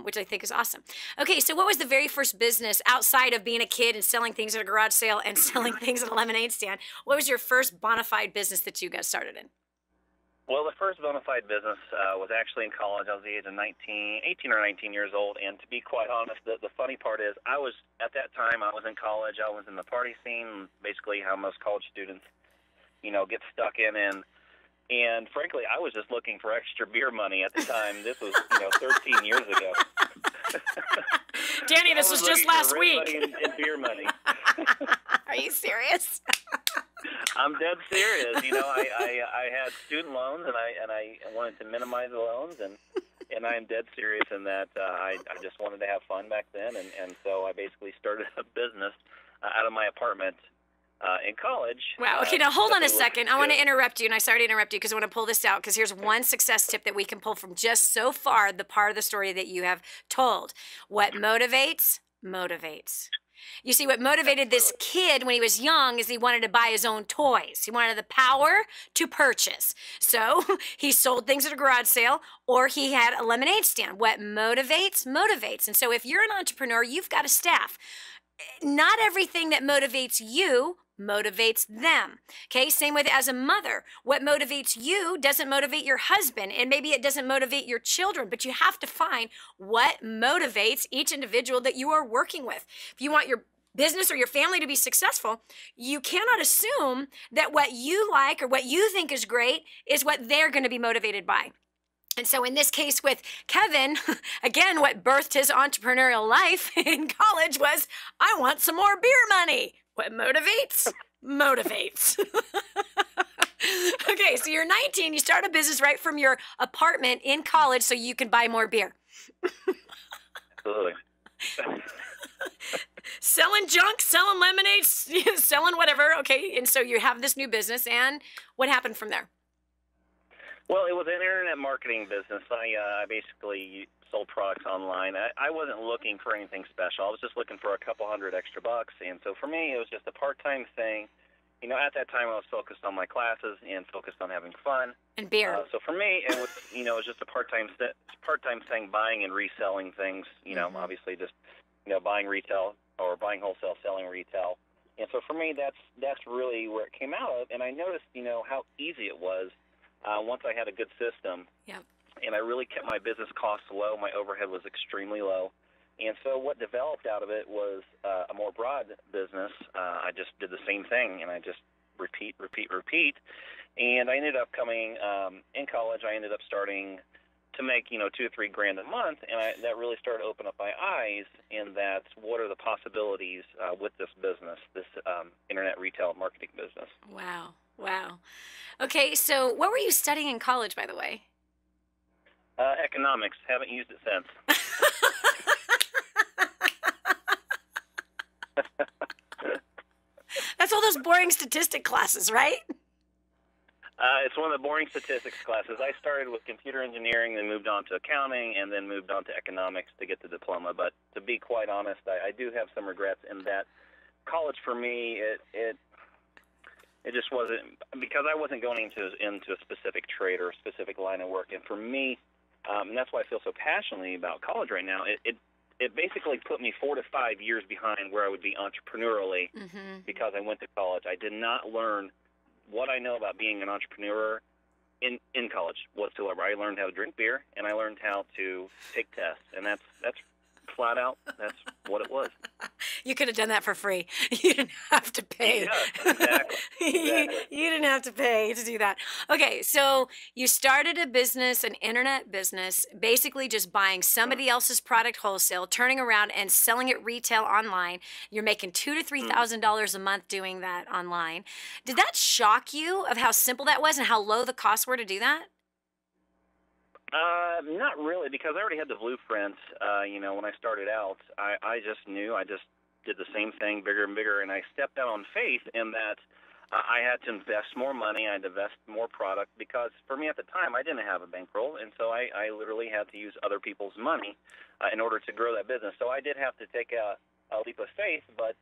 which I think is awesome. Okay, so what was the very first business outside of being a kid and selling things at a garage sale and selling things at a lemonade stand? What was your first bona fide business that you got started in? Well, the first bona fide business was actually in college. I was the age of 18 or 19 years old, and to be quite honest, the funny part is at that time, I was in college. I was in the party scene, basically how most college students, get stuck in. And And frankly, I was just looking for extra beer money at the time. This was, 13 years ago. Danny, this was just last week. In beer money. Are you serious? I'm dead serious. I had student loans, and I wanted to minimize the loans, and I am dead serious in that I just wanted to have fun back then, and so I basically started a business out of my apartment in college. Wow. Okay, now hold on a second. I want to interrupt you, and I'm sorry to interrupt you because I want to pull this out because here's one success tip that we can pull from just so far the part of the story that you have told. What motivates? Motivates. You see, what motivated this kid when he was young is he wanted to buy his own toys. He wanted the power to purchase. So he sold things at a garage sale, or he had a lemonade stand. What motivates? Motivates. And so if you're an entrepreneur, you've got a staff. Not everything that motivates you motivates them. Okay, same with as a mother. What motivates you doesn't motivate your husband, and maybe it doesn't motivate your children, but you have to find what motivates each individual that you are working with. If you want your business or your family to be successful, you cannot assume that what you like or what you think is great is what they're going to be motivated by. And so in this case with Kevin, again, what birthed his entrepreneurial life in college was, I want some more beer money. What motivates? Motivates. Okay, so you're 19, you start a business right from your apartment in college so you can buy more beer. Absolutely. Selling junk, selling lemonade, selling whatever. Okay, and so you have this new business, and what happened from there? Well, it was an internet marketing business. I basically sold products online. I wasn't looking for anything special. I was just looking for a couple $100 extra bucks. And so for me, it was just a part-time thing. At that time, I was focused on my classes and focused on having fun. And beer. So for me, it was, it was just a part-time thing, buying and reselling things. Obviously just, buying retail or buying wholesale, selling retail. And so for me, that's really where it came out of. And I noticed, how easy it was. Once I had a good system, yep. And I really kept my business costs low, my overhead was extremely low. And so what developed out of it was a more broad business. I just did the same thing, and I just repeat. And I ended up coming in college. I ended up starting to make, $2 or $3 grand a month, and that really started to open up my eyes in that what are the possibilities with this business, this internet retail marketing business. Wow. Okay, so what were you studying in college, by the way? Economics. Haven't used it since. That's all those boring statistic classes, right? It's one of the boring statistics classes. I started with computer engineering, then moved on to accounting, and then moved on to economics to get the diploma. But to be quite honest, I do have some regrets in that college for me, it just wasn't, because I wasn't going into a specific trade or a specific line of work. And for me, and that's why I feel so passionately about college right now, it basically put me 4 to 5 years behind where I would be entrepreneurially because I went to college. I did not learn what I know about being an entrepreneur in college whatsoever. I learned how to drink beer, and I learned how to take tests, and that's flat out, that's what it was. You could have done that for free. You didn't have to pay. Yeah, exactly. You didn't have to pay to do that. Okay, so you started a business, an internet business, basically just buying somebody else's product wholesale, turning around and selling it retail online. You're making $2,000 to $3,000 a month doing that online. Did that shock you of how simple that was and how low the costs were to do that? Not really, because I already had the blueprints. When I started out, I just knew. I just did the same thing, bigger and bigger, and I stepped out on faith in that I had to invest more money, I had to invest more product, because for me at the time, I didn't have a bankroll, and so I literally had to use other people's money in order to grow that business. So I did have to take a leap of faith, but,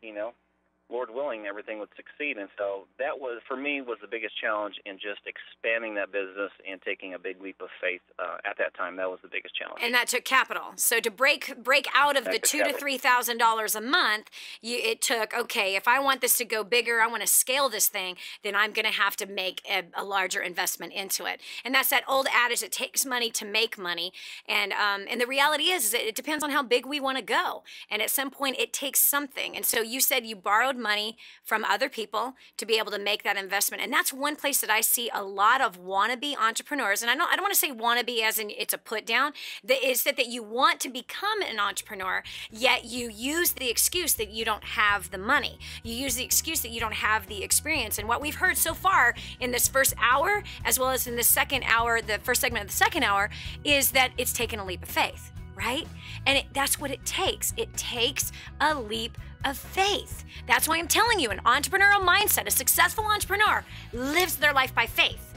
Lord willing, everything would succeed. And so that was, for me, was the biggest challenge in just expanding that business and taking a big leap of faith at that time. That was the biggest challenge. And that took capital. So to break out of the $2,000 to $3,000 a month, it took, okay, if I want this to go bigger, I want to scale this thing, then I'm going to have to make a larger investment into it. And that's that old adage, it takes money to make money. And the reality is it depends on how big we want to go. And at some point, it takes something. And so you said you borrowed borrowed money from other people to be able to make that investment. And that's one place that I see a lot of wannabe entrepreneurs. And I don't want to say wannabe as in it's a put down. Is that you want to become an entrepreneur, yet you use the excuse that you don't have the money. You use the excuse that you don't have the experience. And what we've heard so far in this first hour, as well as in the second hour, the first segment of the second hour, is that it's taken a leap of faith, right? And that's what it takes. It takes a leap of faith. That's why I'm telling you, an entrepreneurial mindset, a successful entrepreneur lives their life by faith.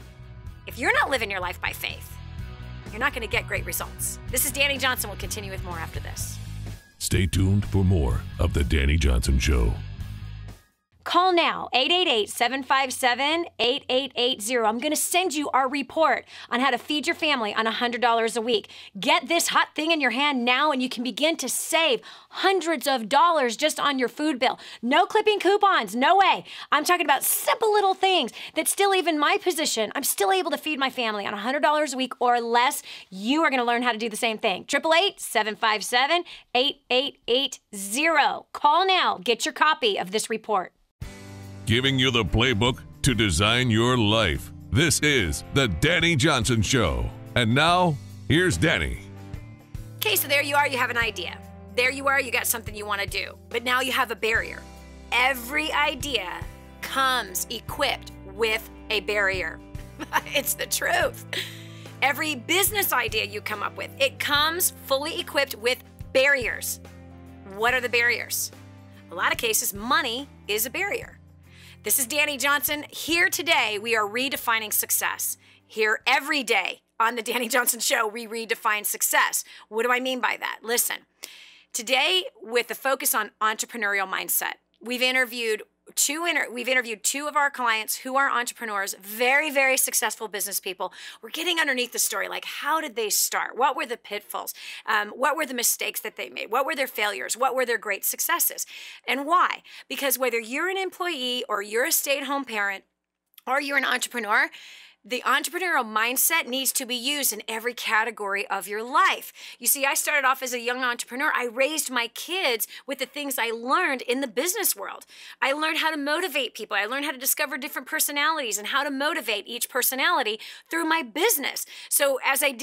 If you're not living your life by faith, you're not going to get great results. This is Dani Johnson. We'll continue with more after this. Stay tuned for more of The Dani Johnson Show. Call now, 888-757-8880. I'm going to send you our report on how to feed your family on $100 a week. Get this hot thing in your hand now, and you can begin to save hundreds of dollars just on your food bill. No clipping coupons, no way. I'm talking about simple little things that still, even my position, I'm still able to feed my family on $100 a week or less. You are going to learn how to do the same thing. 888-757-8880. Call now. Get your copy of this report. Giving you the playbook to design your life. This is The Dani Johnson Show. And now, here's Dani. Okay, so there you are, you have an idea. There you are, you got something you want to do. But now you have a barrier. Every idea comes equipped with a barrier. It's the truth. Every business idea you come up with, it comes fully equipped with barriers. What are the barriers? A lot of cases, money is a barrier. This is Dani Johnson. Here today, we are redefining success. Here every day on the Dani Johnson Show, we redefine success. What do I mean by that? Listen, today with the focus on entrepreneurial mindset, we've interviewed two of our clients who are entrepreneurs, very, very successful business people. We're getting underneath the story, like how did they start? What were the pitfalls? What were the mistakes that they made? What were their failures? What were their great successes? And why? Because whether you're an employee or you're a stay-at-home parent or you're an entrepreneur, the entrepreneurial mindset needs to be used in every category of your life. You see, I started off as a young entrepreneur. I raised my kids with the things I learned in the business world. I learned how to motivate people. I learned how to discover different personalities and how to motivate each personality through my business. So as I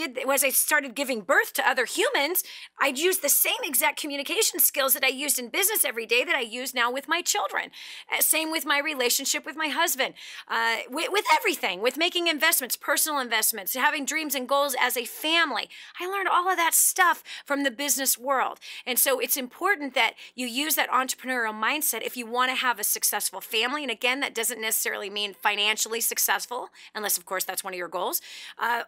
started giving birth to other humans, I'd use the same exact communication skills that I used in business every day that I use now with my children. Same with my relationship with my husband, with everything, with making investments, personal investments, having dreams and goals as a family. I learned all of that stuff from the business world. And so it's important that you use that entrepreneurial mindset if you want to have a successful family. And again, that doesn't necessarily mean financially successful, unless of course that's one of your goals,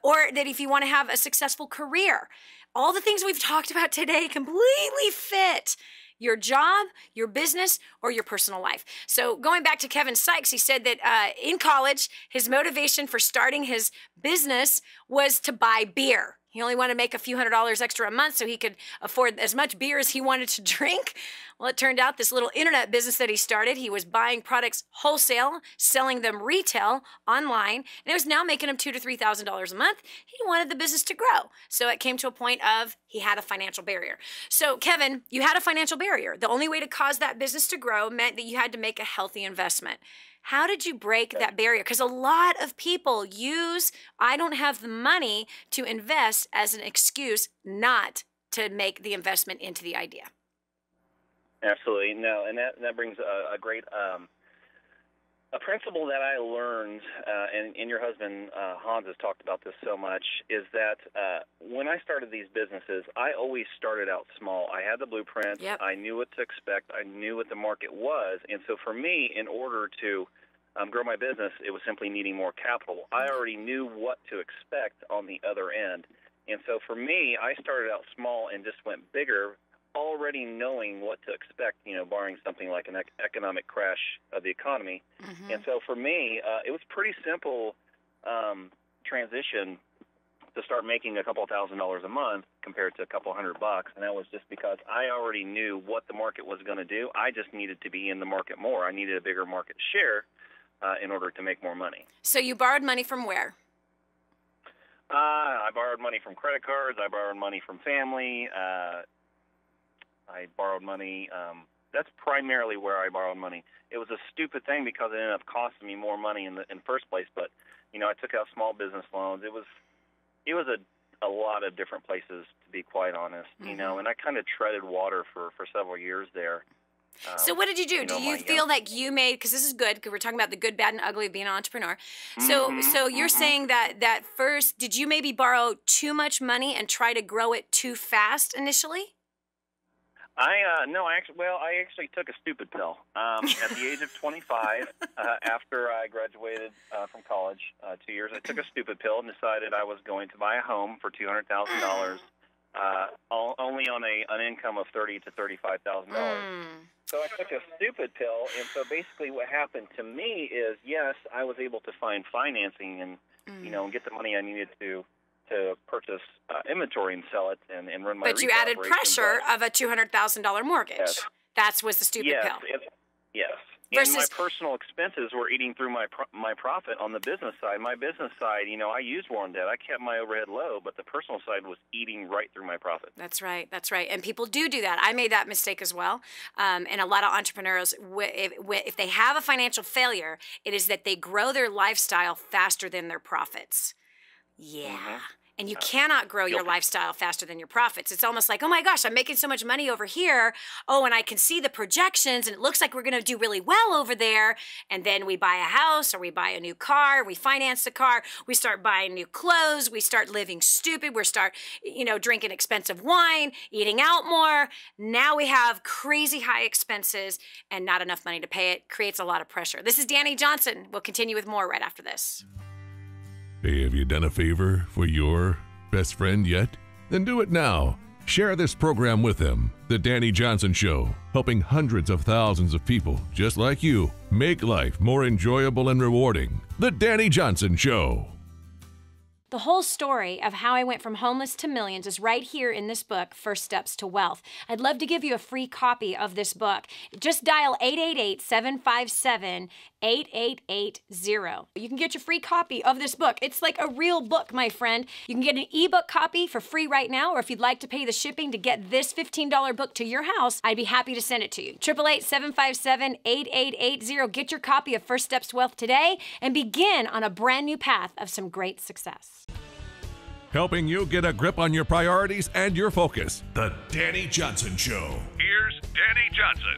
or that if you want to have a successful career. All the things we've talked about today completely fit your job, your business, or your personal life. So going back to Kevin Sykes, he said that in college, his motivation for starting his business was to buy beer. He only wanted to make a few $100s extra a month so he could afford as much beer as he wanted to drink. Well, it turned out this little internet business that he started, he was buying products wholesale, selling them retail online, and it was now making him $2,000 to $3,000 a month. He wanted the business to grow. So it came to a point of he had a financial barrier. So Kevin, you had a financial barrier. The only way to cause that business to grow meant that you had to make a healthy investment. How did you break that barrier? Because a lot of people use, I don't have the money to invest as an excuse not to make the investment into the idea. Absolutely. No, and that brings a great a principle that I learned, and your husband, Hans, has talked about this so much, is that when I started these businesses, I always started out small. I had the blueprint. Yep. I knew what to expect. I knew what the market was. And so for me, in order to grow my business, it was simply needing more capital. I already knew what to expect on the other end. And so for me, I started out small and just went bigger, already knowing what to expect, barring something like an economic crash of the economy. Mm-hmm. And so for me, it was pretty simple transition to start making a couple $1,000s a month compared to a couple $100. And that was just because I already knew what the market was going to do. I just needed to be in the market more. I needed a bigger market share in order to make more money. So you borrowed money from where? I borrowed money from credit cards. I borrowed money from family. I borrowed money That's primarily where I borrowed money. It was a stupid thing because it ended up costing me more money in the first place. But I took out small business loans. It was a lot of different places, to be quite honest. And I kind of treaded water for several years there. So what did you do? Do you feel like you made, because this is good, because we're talking about the good, bad, and ugly of being an entrepreneur. So you're saying that first, did you maybe borrow too much money and try to grow it too fast initially? I actually took a stupid pill. At the age of 25, after I graduated from college, 2 years, I took a stupid pill and decided I was going to buy a home for $200,000, only on an income of $30,000 to $35,000. So I took a stupid pill, and so basically what happened to me is, yes, I was able to find financing and and get the money I needed to purchase inventory and sell it and run my. But you added pressure of a $200,000 mortgage. Yes. That was the stupid pill. Yes. Versus, and my personal expenses were eating through my profit on the business side. My business side, I used warrant debt. I kept my overhead low, but the personal side was eating right through my profit. That's right. And people do that. I made that mistake as well. And a lot of entrepreneurs, if they have a financial failure, it is that they grow their lifestyle faster than their profits. Yeah. And you cannot grow your lifestyle faster than your profits. It's almost like, oh my gosh, I'm making so much money over here. Oh, and I can see the projections, and it looks like we're going to do really well over there. And then we buy a house, or we buy a new car, we finance the car, we start buying new clothes, we start living stupid, we start, drinking expensive wine, eating out more. Now we have crazy high expenses and not enough money to pay it. Creates a lot of pressure. This is Dani Johnson. We'll continue with more right after this. Hey, have you done a favor for your best friend yet? Then do it now. Share this program with them. The Dani Johnson Show, helping hundreds of thousands of people just like you make life more enjoyable and rewarding. The Dani Johnson Show. The whole story of how I went from homeless to millions is right here in this book, First Steps to Wealth. I'd love to give you a free copy of this book. Just dial 888-757-8880. You can get your free copy of this book. It's like a real book, my friend. You can get an ebook copy for free right now, or if you'd like to pay the shipping to get this $15 book to your house, I'd be happy to send it to you. 888-757-8880. Get your copy of First Steps to Wealth today and begin on a brand new path of some great success. Helping you get a grip on your priorities and your focus. The Dani Johnson Show. Here's Dani Johnson.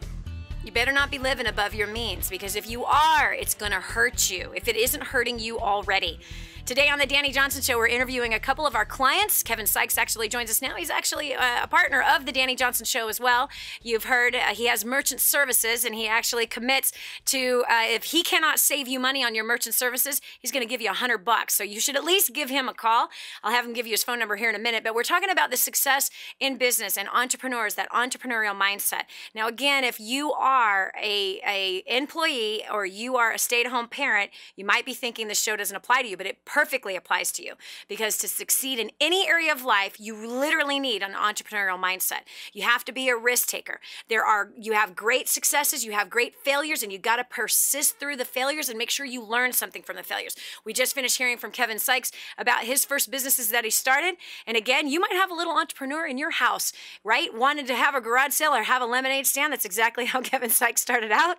You better not be living above your means, because if you are, it's going to hurt you if it isn't hurting you already. Today on the Dani Johnson Show, we're interviewing a couple of our clients. Kevin Sykes actually joins us now. He's actually a partner of the Dani Johnson Show as well. You've heard he has merchant services, and he actually commits to, if he cannot save you money on your merchant services, he's going to give you $100. So you should at least give him a call. I'll have him give you his phone number here in a minute. But we're talking about the success in business and entrepreneurs, that entrepreneurial mindset. Now, again, if you are a employee or you are a stay-at-home parent, you might be thinking this show doesn't apply to you, but it perfectly applies to you, because to succeed in any area of life, you literally need an entrepreneurial mindset. You have to be a risk taker. You have great successes, you have great failures, and you got to persist through the failures and make sure you learn something from the failures. We just finished hearing from Kevin Sykes about his first businesses that he started. And again, you might have a little entrepreneur in your house, right? Wanted to have a garage sale or have a lemonade stand. That's exactly how Kevin Sykes started out,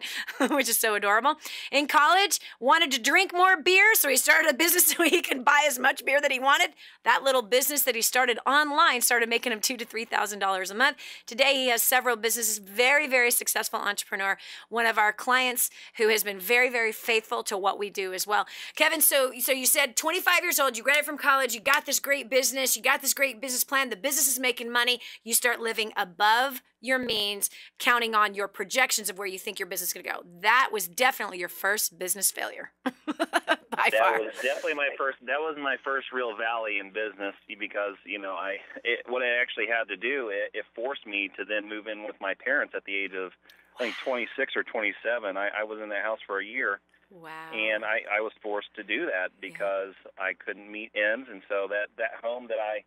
which is so adorable. In college, wanted to drink more beer, so he started a business so he could buy as much beer that he wanted. That little business that he started online started making him $2,000 to $3,000 a month. Today, he has several businesses. Very, very successful entrepreneur. One of our clients who has been very, very faithful to what we do as well. Kevin, so you said 25 years old, you graduated from college, you got this great business, you got this great business plan, the business is making money, you start living above your means, counting on your projections of where you think your business is going to go. That was definitely your first business failure. By far. That was definitely my first. That was my first real valley in business, because what I actually had to do, it forced me to then move in with my parents at the age of, I think, 26 or 27. I was in the house for a year. Wow. And I was forced to do that because I couldn't meet ends, and so that home that I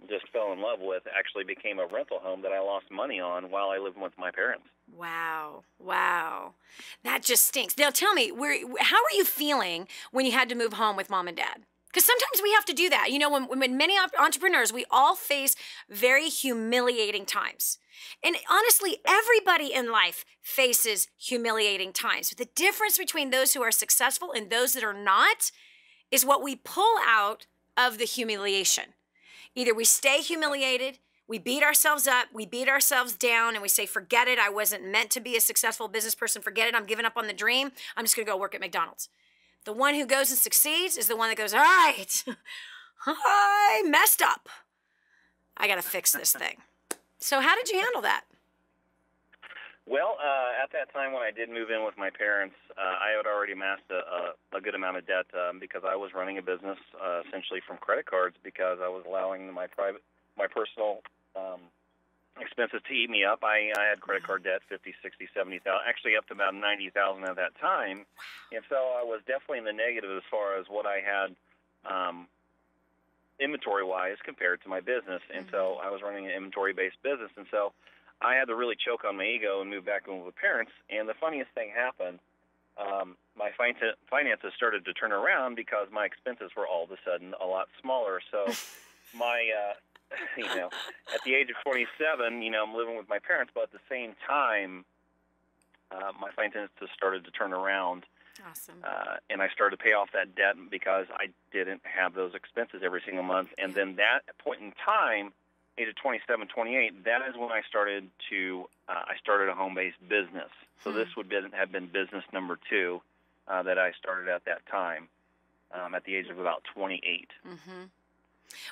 just fell in love with actually became a rental home that I lost money on while I lived with my parents. Wow. That just stinks. Now tell me, how were you feeling when you had to move home with mom and dad? Because sometimes we have to do that. You know, when many entrepreneurs, we all face very humiliating times. And honestly, everybody in life faces humiliating times. But the difference between those who are successful and those that are not is what we pull out of the humiliation. Either we stay humiliated, we beat ourselves up, we beat ourselves down, and we say, forget it, I wasn't meant to be a successful business person, forget it, I'm giving up on the dream, I'm just gonna go work at McDonald's. The one who goes and succeeds is the one that goes, all right, I messed up. I gotta fix this thing. So how did you handle that? Well, at that time when I did move in with my parents, I had already amassed a good amount of debt because I was running a business essentially from credit cards because I was allowing my personal expenses to eat me up. I had credit card debt, 50, 60, 70,000, actually up to about 90,000 at that time. And so I was definitely in the negative as far as what I had inventory-wise compared to my business. And so I was running an inventory-based business. And so I had to really choke on my ego and move back in with parents. And the funniest thing happened. My finances started to turn around because my expenses were all of a sudden a lot smaller. So my, at the age of 27, I'm living with my parents, but at the same time, my finances started to turn around. Awesome. And I started to pay off that debt because I didn't have those expenses every single month. And then that point in time, age of 27, 28, that is when I started a home-based business. So this would have been business number 2 that I started at that time at the age of about 28. Mm-hmm.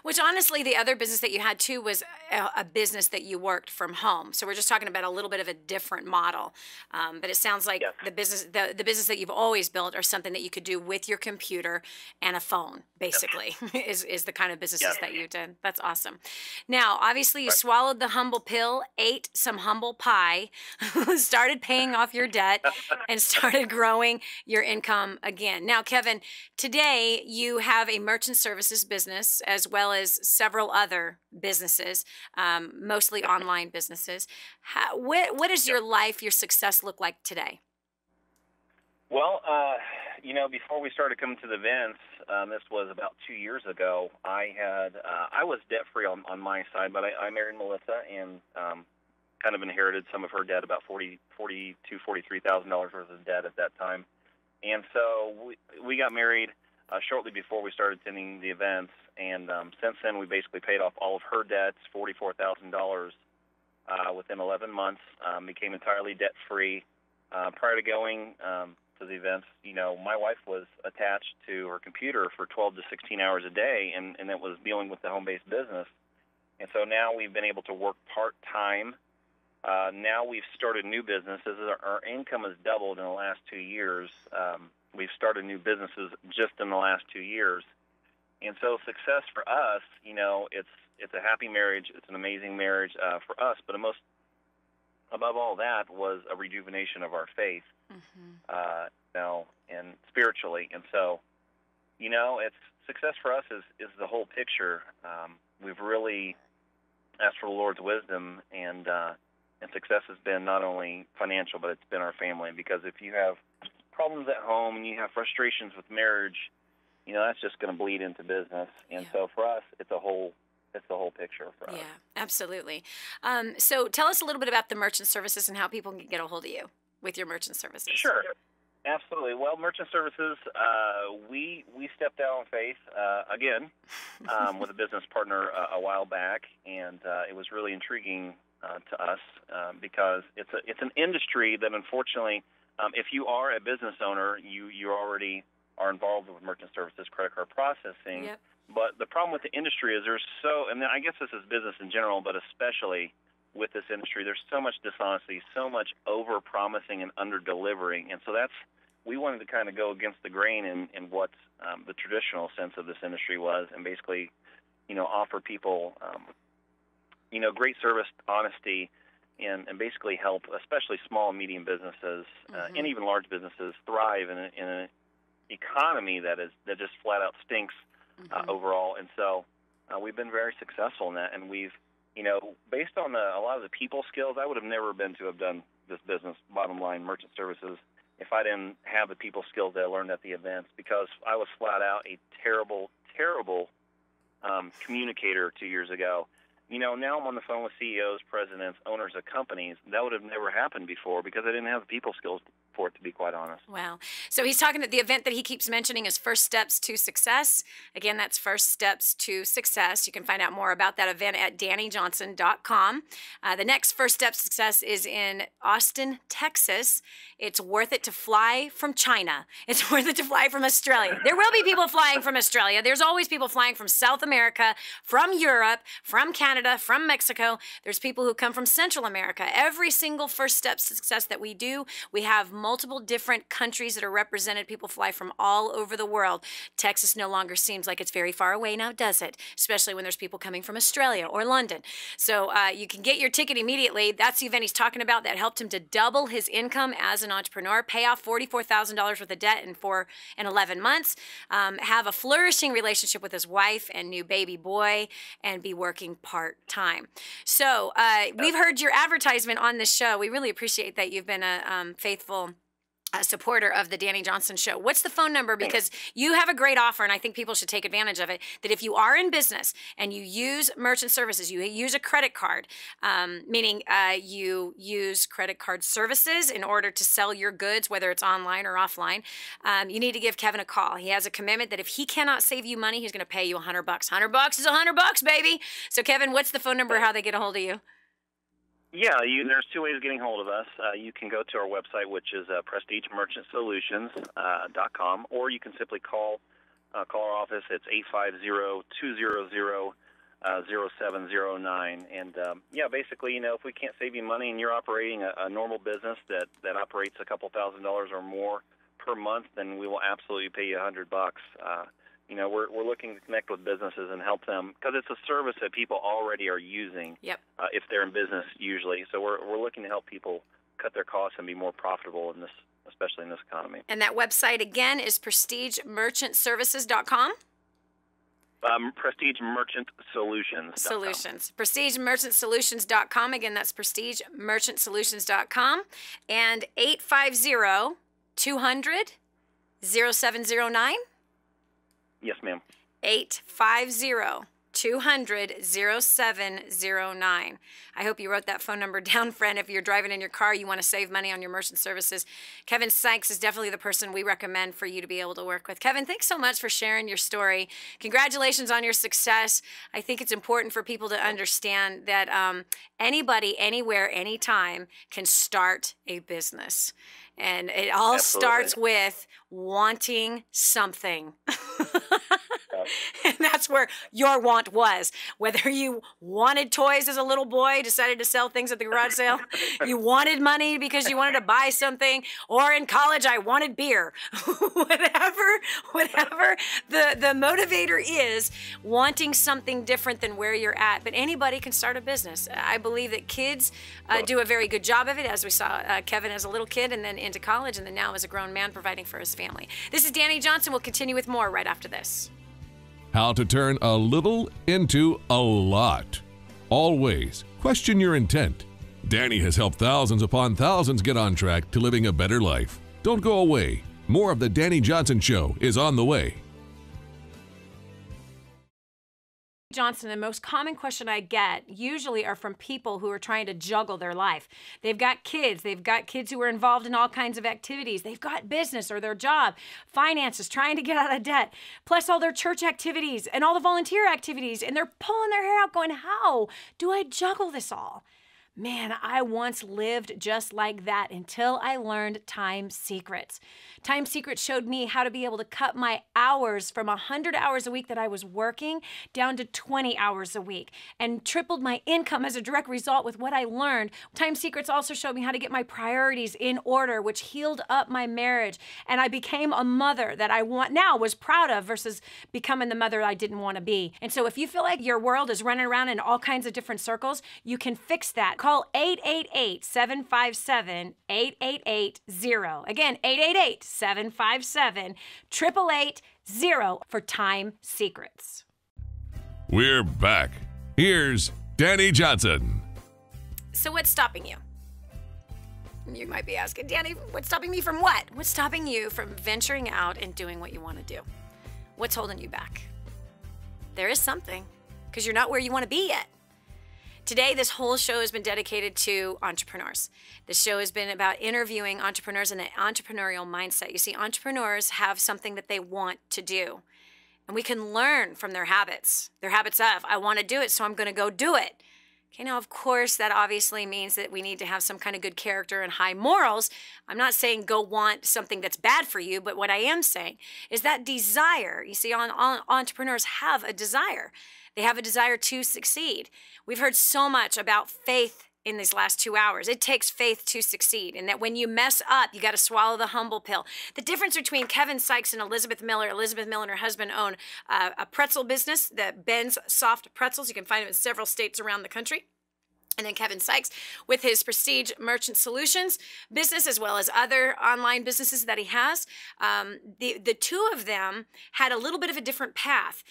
Which honestly, the other business that you had too was a business that you worked from home. So we're just talking about a little bit of a different model. But it sounds like the business that you've always built are something that you could do with your computer and a phone, basically, is the kind of businesses that you did. That's awesome. Now, obviously, you swallowed the humble pill, ate some humble pie, started paying off your debt, and started growing your income again. Now, Kevin, today you have a merchant services business as well as several other businesses, mostly online businesses. What does your life, your success look like today? Well, before we started coming to the events, this was about 2 years ago, I was debt-free on my side, but I married Melissa and kind of inherited some of her debt, about $43,000 worth of debt at that time. And so we got married shortly before we started attending the events, and since then we basically paid off all of her debts, $44,000 within 11 months, became entirely debt-free. Prior to going to the events, my wife was attached to her computer for 12 to 16 hours a day, and it was dealing with the home-based business. And so now we've been able to work part-time. Now we've started new businesses. Our income has doubled in the last 2 years. We've started new businesses just in the last 2 years. And so success for us, it's a happy marriage. It's an amazing marriage for us. But above all that was a rejuvenation of our faith, and spiritually. And so, it's success for us is the whole picture. We've really asked for the Lord's wisdom, and success has been not only financial, but it's been our family. Because if you have problems at home and you have frustrations with marriage, that's just going to bleed into business. And so for us, it's the whole picture for us. Yeah, absolutely. So tell us a little bit about the merchant services and how people can get a hold of you with your merchant services. Sure. Absolutely. Well, merchant services, we stepped out on faith again with a business partner a while back, and it was really intriguing to us because it's an industry that unfortunately, if you are a business owner, you already are involved with merchant services, credit card processing. Yep. But the problem with the industry is and I guess this is business in general, but especially with this industry, there's so much dishonesty, so much over-promising and under-delivering. And so we wanted to kind of go against the grain in what the traditional sense of this industry was, and basically, offer people, great service, honesty, and basically help, especially small and medium businesses and even large businesses, thrive in an economy that just flat out stinks overall. And so we've been very successful in that, and we've, based on a lot of the people skills, I would have never been to have done this business, bottom line, merchant services, if I didn't have the people skills that I learned at the events, because I was flat out a terrible terrible communicator 2 years ago. Now I'm on the phone with CEOs, presidents, owners of companies. That would have never happened before because I didn't have the people skills for it, to be quite honest. Wow. So he's talking at the event that he keeps mentioning is First Steps to Success. Again, that's First Steps to Success. You can find out more about that event at DaniJohnson.com. The next First Step to Success is in Austin, Texas. It's worth it to fly from China. It's worth it to fly from Australia. There will be people flying from Australia. There's always people flying from South America, from Europe, from Canada, from Mexico. There's people who come from Central America. Every single First Steps to Success that we do, we have multiple different countries that are represented. People fly from all over the world. Texas no longer seems like it's very far away now, does it? Especially when there's people coming from Australia or London. So you can get your ticket immediately. That's the event he's talking about that helped him to double his income as an entrepreneur, pay off $44,000 worth of debt in 11 months, have a flourishing relationship with his wife and new baby boy, and be working part-time. So we've heard your advertisement on this show. We really appreciate that you've been a faithful supporter of the Dani Johnson Show. What's the phone number? Because you have a great offer, and I think people should take advantage of it, that if you are in business and you use merchant services, you use a credit card, meaning you use credit card services in order to sell your goods, whether it's online or offline, you need to give Kevin a call. He has a commitment that if he cannot save you money, he's going to pay you $100. $100 is $100, baby. So Kevin, what's the phone number, how they get a hold of you? Yeah, there's two ways of getting hold of us. You can go to our website, which is prestigemerchantsolutions.com, or you can simply call our office. It's 850-200-0709. And, basically, if we can't save you money and you're operating a normal business that operates a couple $1,000s or more per month, then we will absolutely pay you $100. We're looking to connect with businesses and help them because it's a service that people already are using. Yep. If they're in business usually. So we're looking to help people cut their costs and be more profitable in this, especially in this economy. And that website again is prestigemerchantservices.com. Prestige Merchant Solutions. Solutions. prestigemerchantsolutions.com. Again, that's prestigemerchantsolutions.com. And 850-200-0709. Yes, ma'am. 850-200-0709. I hope you wrote that phone number down, friend. If you're driving in your car, you want to save money on your merchant services, Kevin Sykes is definitely the person we recommend for you to be able to work with. Kevin, thanks so much for sharing your story. Congratulations on your success. I think it's important for people to understand that anybody, anywhere, anytime can start a business. And it all starts with wanting something. And that's where your want was. Whether you wanted toys as a little boy, decided to sell things at the garage sale, you wanted money because you wanted to buy something, or in college, I wanted beer. whatever the motivator is, wanting something different than where you're at. But anybody can start a business. I believe that kids do a very good job of it, as we saw Kevin as a little kid and then into college and then now as a grown man providing for his family. This is Dani Johnson. We'll continue with more right after this. How to turn a little into a lot. Always question your intent. Dani has helped thousands upon thousands get on track to living a better life. Don't go away. More of the Dani Johnson Show is on the way. Johnson, the most common question I get usually are from people who are trying to juggle their life. They've got kids who are involved in all kinds of activities. They've got business or their job, finances, trying to get out of debt, plus all their church activities and all the volunteer activities, and they're pulling their hair out going, how do I juggle this all? Man, I once lived just like that until I learned Time Secrets. Time Secrets showed me how to be able to cut my hours from 100 hours a week that I was working down to 20 hours a week and tripled my income as a direct result with what I learned. Time Secrets also showed me how to get my priorities in order, which healed up my marriage. And I became a mother that I was proud of versus becoming the mother I didn't want to be. And so if you feel like your world is running around in all kinds of different circles, you can fix that. Call 888-757-8880. Again, 888-757-8880 for Time Secrets. We're back. Here's Dani Johnson. So what's stopping you? You might be asking, Dani, what's stopping me from what? What's stopping you from venturing out and doing what you want to do? What's holding you back? there is something, because you're not where you want to be yet. Today, this whole show has been dedicated to entrepreneurs. This show has been about interviewing entrepreneurs and an entrepreneurial mindset. You see, entrepreneurs have something that they want to do, and we can learn from their habits. Their habits of, I want to do it, so I'm going to go do it. Okay, now, of course, that obviously means that we need to have some kind of good character and high morals. I'm not saying go want something that's bad for you, but what I am saying is that desire. You see, entrepreneurs have a desire. They have a desire to succeed. We've heard so much about faith in these last 2 hours. It takes faith to succeed, and that when you mess up, you got to swallow the humble pill. The difference between Kevin Sykes and Elizabeth Miller and her husband own a pretzel business, the Ben's Soft Pretzels. You can find them in several states around the country. And then Kevin Sykes with his Prestige Merchant Solutions business, as well as other online businesses that he has. The two of them had a little bit of a different path.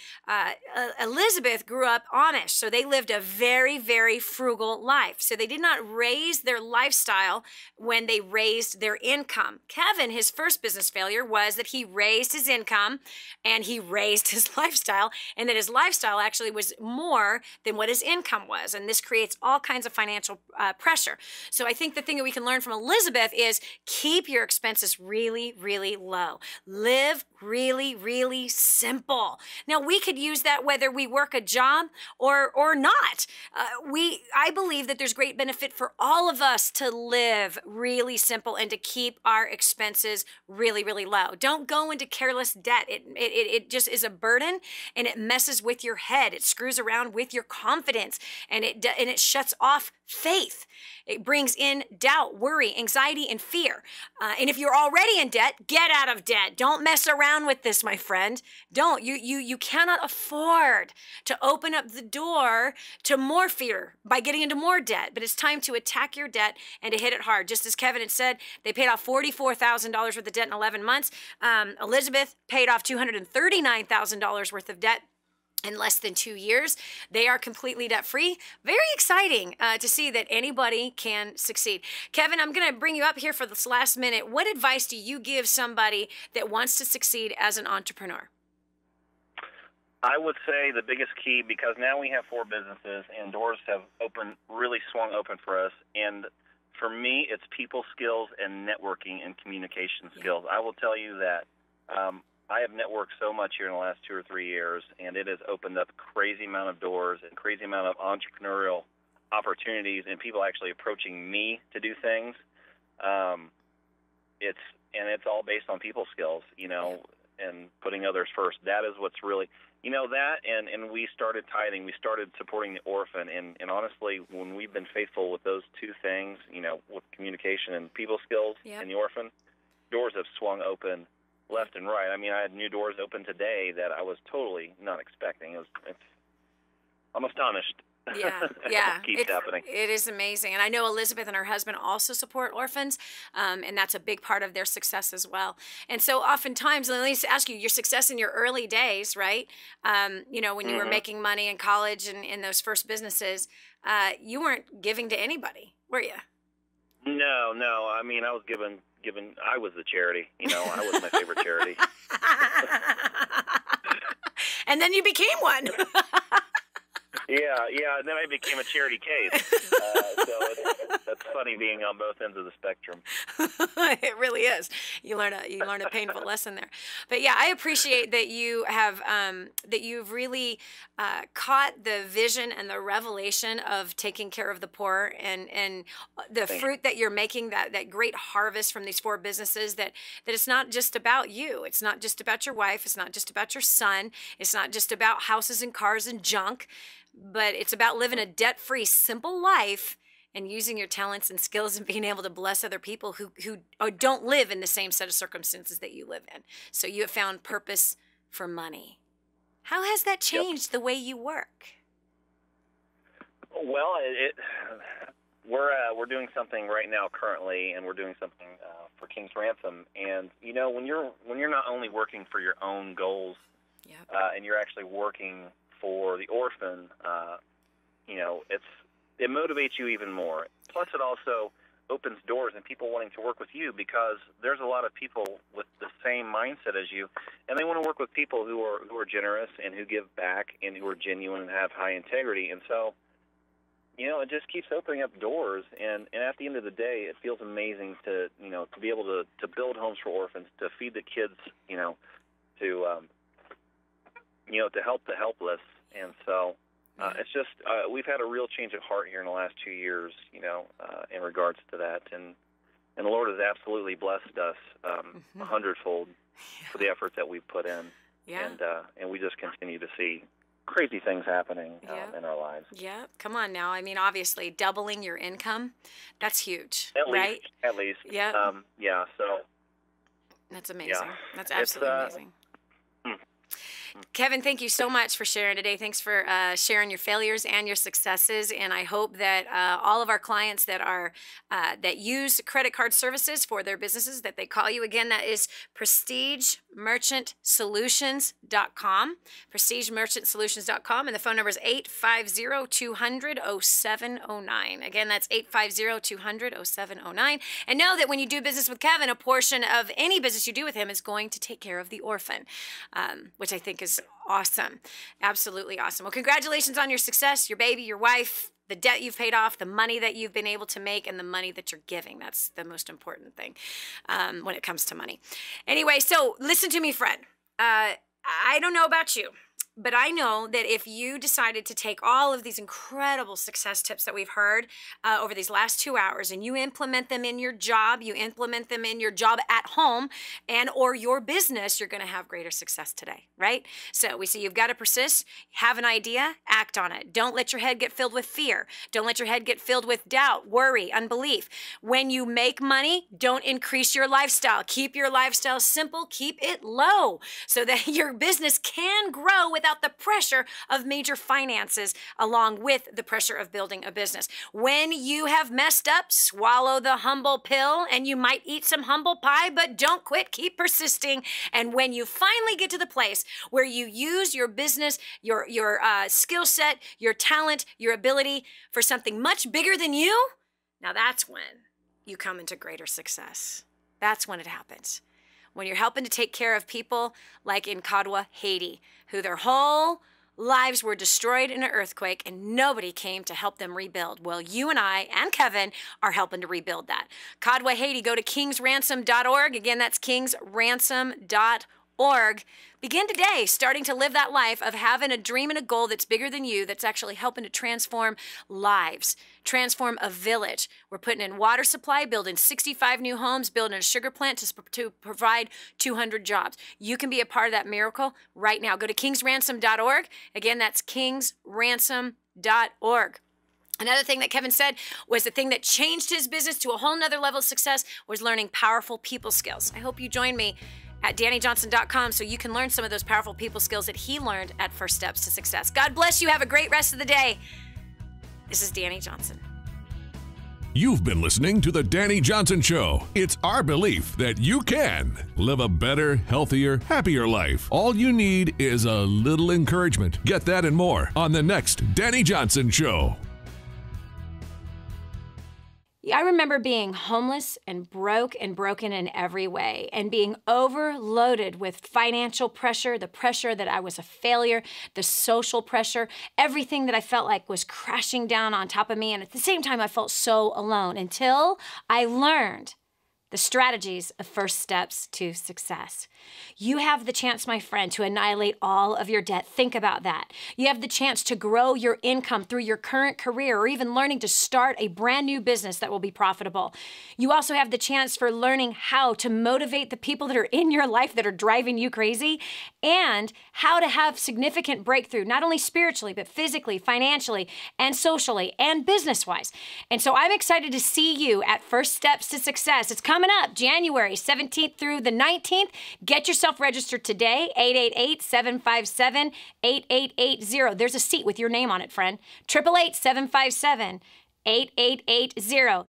Elizabeth grew up Amish, so they lived a very, very frugal life. So they did not raise their lifestyle when they raised their income. Kevin, his first business failure was that he raised his income and he raised his lifestyle, and that his lifestyle actually was more than what his income was. And this creates all kinds of financial pressure. So I think the thing that we can learn from Elizabeth is keep your expenses really, really low. Live really, really simple. Now, we could use that whether we work a job or not. I believe that there's great benefit for all of us to live really simple and to keep our expenses really, really low. Don't go into careless debt. It just is a burden, and it messes with your head. It screws around with your confidence, and it shuts off faith. It brings in doubt, worry, anxiety, and fear. And if you're already in debt, get out of debt. Don't mess around with this, my friend. Don't. You cannot afford to open up the door to more fear by getting into more debt. But it's time to attack your debt and to hit it hard. Just as Kevin had said, they paid off $44,000 worth of debt in 11 months. Elizabeth paid off $239,000 worth of debt in less than 2 years. They are completely debt-free. Very exciting to see that anybody can succeed. Kevin, I'm going to bring you up here for this last minute. What advice do you give somebody that wants to succeed as an entrepreneur? I would say the biggest key, because now we have 4 businesses and doors have really swung open for us. And for me, it's people skills and networking and communication skills. I will tell you that I have networked so much here in the last 2 or 3 years, and it has opened up a crazy amount of doors and crazy amount of entrepreneurial opportunities and people actually approaching me to do things. It's all based on people skills, and putting others first. That is what's really, that, and we started tithing. We started supporting the orphan, and honestly, when we've been faithful with those 2 things, with communication and people skills and the orphan, doors have swung open left and right. I mean, I had new doors open today that I was totally not expecting. I'm astonished. Yeah. Keeps happening. It is amazing. And I know Elizabeth and her husband also support orphans, and that's a big part of their success as well. And so oftentimes, let me ask you, your success in your early days, right? When you were making money in college and in those first businesses, you weren't giving to anybody, were you? No. I mean, I was given. I was the charity. I was my favorite charity. And then you became one. Yeah. And then I became a charity case. That's funny being on both ends of the spectrum. It really is. You learn a painful lesson there. But yeah, I appreciate that you have that you've really caught the vision and the revelation of taking care of the poor and the fruit that you're making, that great harvest from these 4 businesses, that it's not just about you. It's not just about your wife. It's not just about your son. It's not just about houses and cars and junk, but it's about living a debt-free, simple life and using your talents and skills and being able to bless other people who don't live in the same set of circumstances that you live in. So you have found purpose for money. How has that changed the way you work? Well, we're doing something right now currently, and we're doing something for King's Ransom. And when you're not only working for your own goals, and you're actually working for the orphan, it motivates you even more. Plus, it also opens doors and people wanting to work with you, because there's a lot of people with the same mindset as you, and they want to work with people who are generous and who give back and who are genuine and have high integrity. And so, it just keeps opening up doors. And at the end of the day, it feels amazing to be able to build homes for orphans, to feed the kids, to help the helpless. And so it's just we've had a real change of heart here in the last 2 years, in regards to that. And the Lord has absolutely blessed us a hundredfold for the efforts that we've put in. Yeah. And we just continue to see crazy things happening in our lives. Yeah. Come on now. I mean, obviously, doubling your income, that's huge, right? At least. Yeah. So. That's amazing. Yeah. That's absolutely amazing. Kevin, thank you so much for sharing today. Thanks for sharing your failures and your successes. And I hope that all of our clients that are that use credit card services for their businesses, that they call you again. That is PrestigeMerchantSolutions.com. PrestigeMerchantSolutions.com. And the phone number is 850-200-0709. Again, that's 850-200-0709. And know that when you do business with Kevin, a portion of any business you do with him is going to take care of the orphan, which I think is awesome. Absolutely awesome. Well, congratulations on your success, your baby, your wife, the debt you've paid off, the money that you've been able to make, and the money that you're giving. That's the most important thing when it comes to money. Anyway, so listen to me, friend. I don't know about you, but I know that if you decided to take all of these incredible success tips that we've heard over these last 2 hours and you implement them in your job, you implement them in your job at home and or your business, you're going to have greater success today, right? So we see you've got to persist, have an idea, act on it. Don't let your head get filled with fear. Don't let your head get filled with doubt, worry, unbelief. When you make money, don't increase your lifestyle. Keep your lifestyle simple. Keep it low so that your business can grow without the pressure of major finances along with the pressure of building a business. When you have messed up, swallow the humble pill and you might eat some humble pie, but don't quit, keep persisting. And when you finally get to the place where you use your business, your skill set, your talent, your ability for something much bigger than you, now that's when you come into greater success. That's when it happens. When you're helping to take care of people like in Kadwa, Haiti, who their whole lives were destroyed in an earthquake and nobody came to help them rebuild. Well, you and I and Kevin are helping to rebuild that. Kadwa, Haiti, go to kingsransom.org. Again, that's kingsransom.org. Begin today, starting to live that life of having a dream and a goal that's bigger than you, that's actually helping to transform lives, transform a village. We're putting in water supply, building 65 new homes, building a sugar plant to provide 200 jobs. You can be a part of that miracle right now. Go to kingsransom.org. Again, that's kingsransom.org. Another thing that Kevin said was the thing that changed his business to a whole nother level of success was learning powerful people skills. I hope you join me at DaniJohnson.com so you can learn some of those powerful people skills that he learned at First Steps to Success. God bless you. Have a great rest of the day. This is Dani Johnson. You've been listening to The Dani Johnson Show. It's our belief that you can live a better, healthier, happier life. All you need is a little encouragement. Get that and more on the next Dani Johnson Show. I remember being homeless and broken in every way and being overloaded with financial pressure, the pressure that I was a failure, the social pressure, everything that I felt like was crashing down on top of me. And at the same time, I felt so alone until I learned the strategies of First Steps to Success. You have the chance, my friend, to annihilate all of your debt. Think about that. You have the chance to grow your income through your current career or even learning to start a brand new business that will be profitable. You also have the chance for learning how to motivate the people that are in your life that are driving you crazy and how to have significant breakthrough, not only spiritually, but physically, financially, and socially, and business-wise. And so I'm excited to see you at First Steps to Success. It's coming up January 17th through the 19th. Get yourself registered today, 888-757-8880. There's a seat with your name on it, friend. 888-757-8880.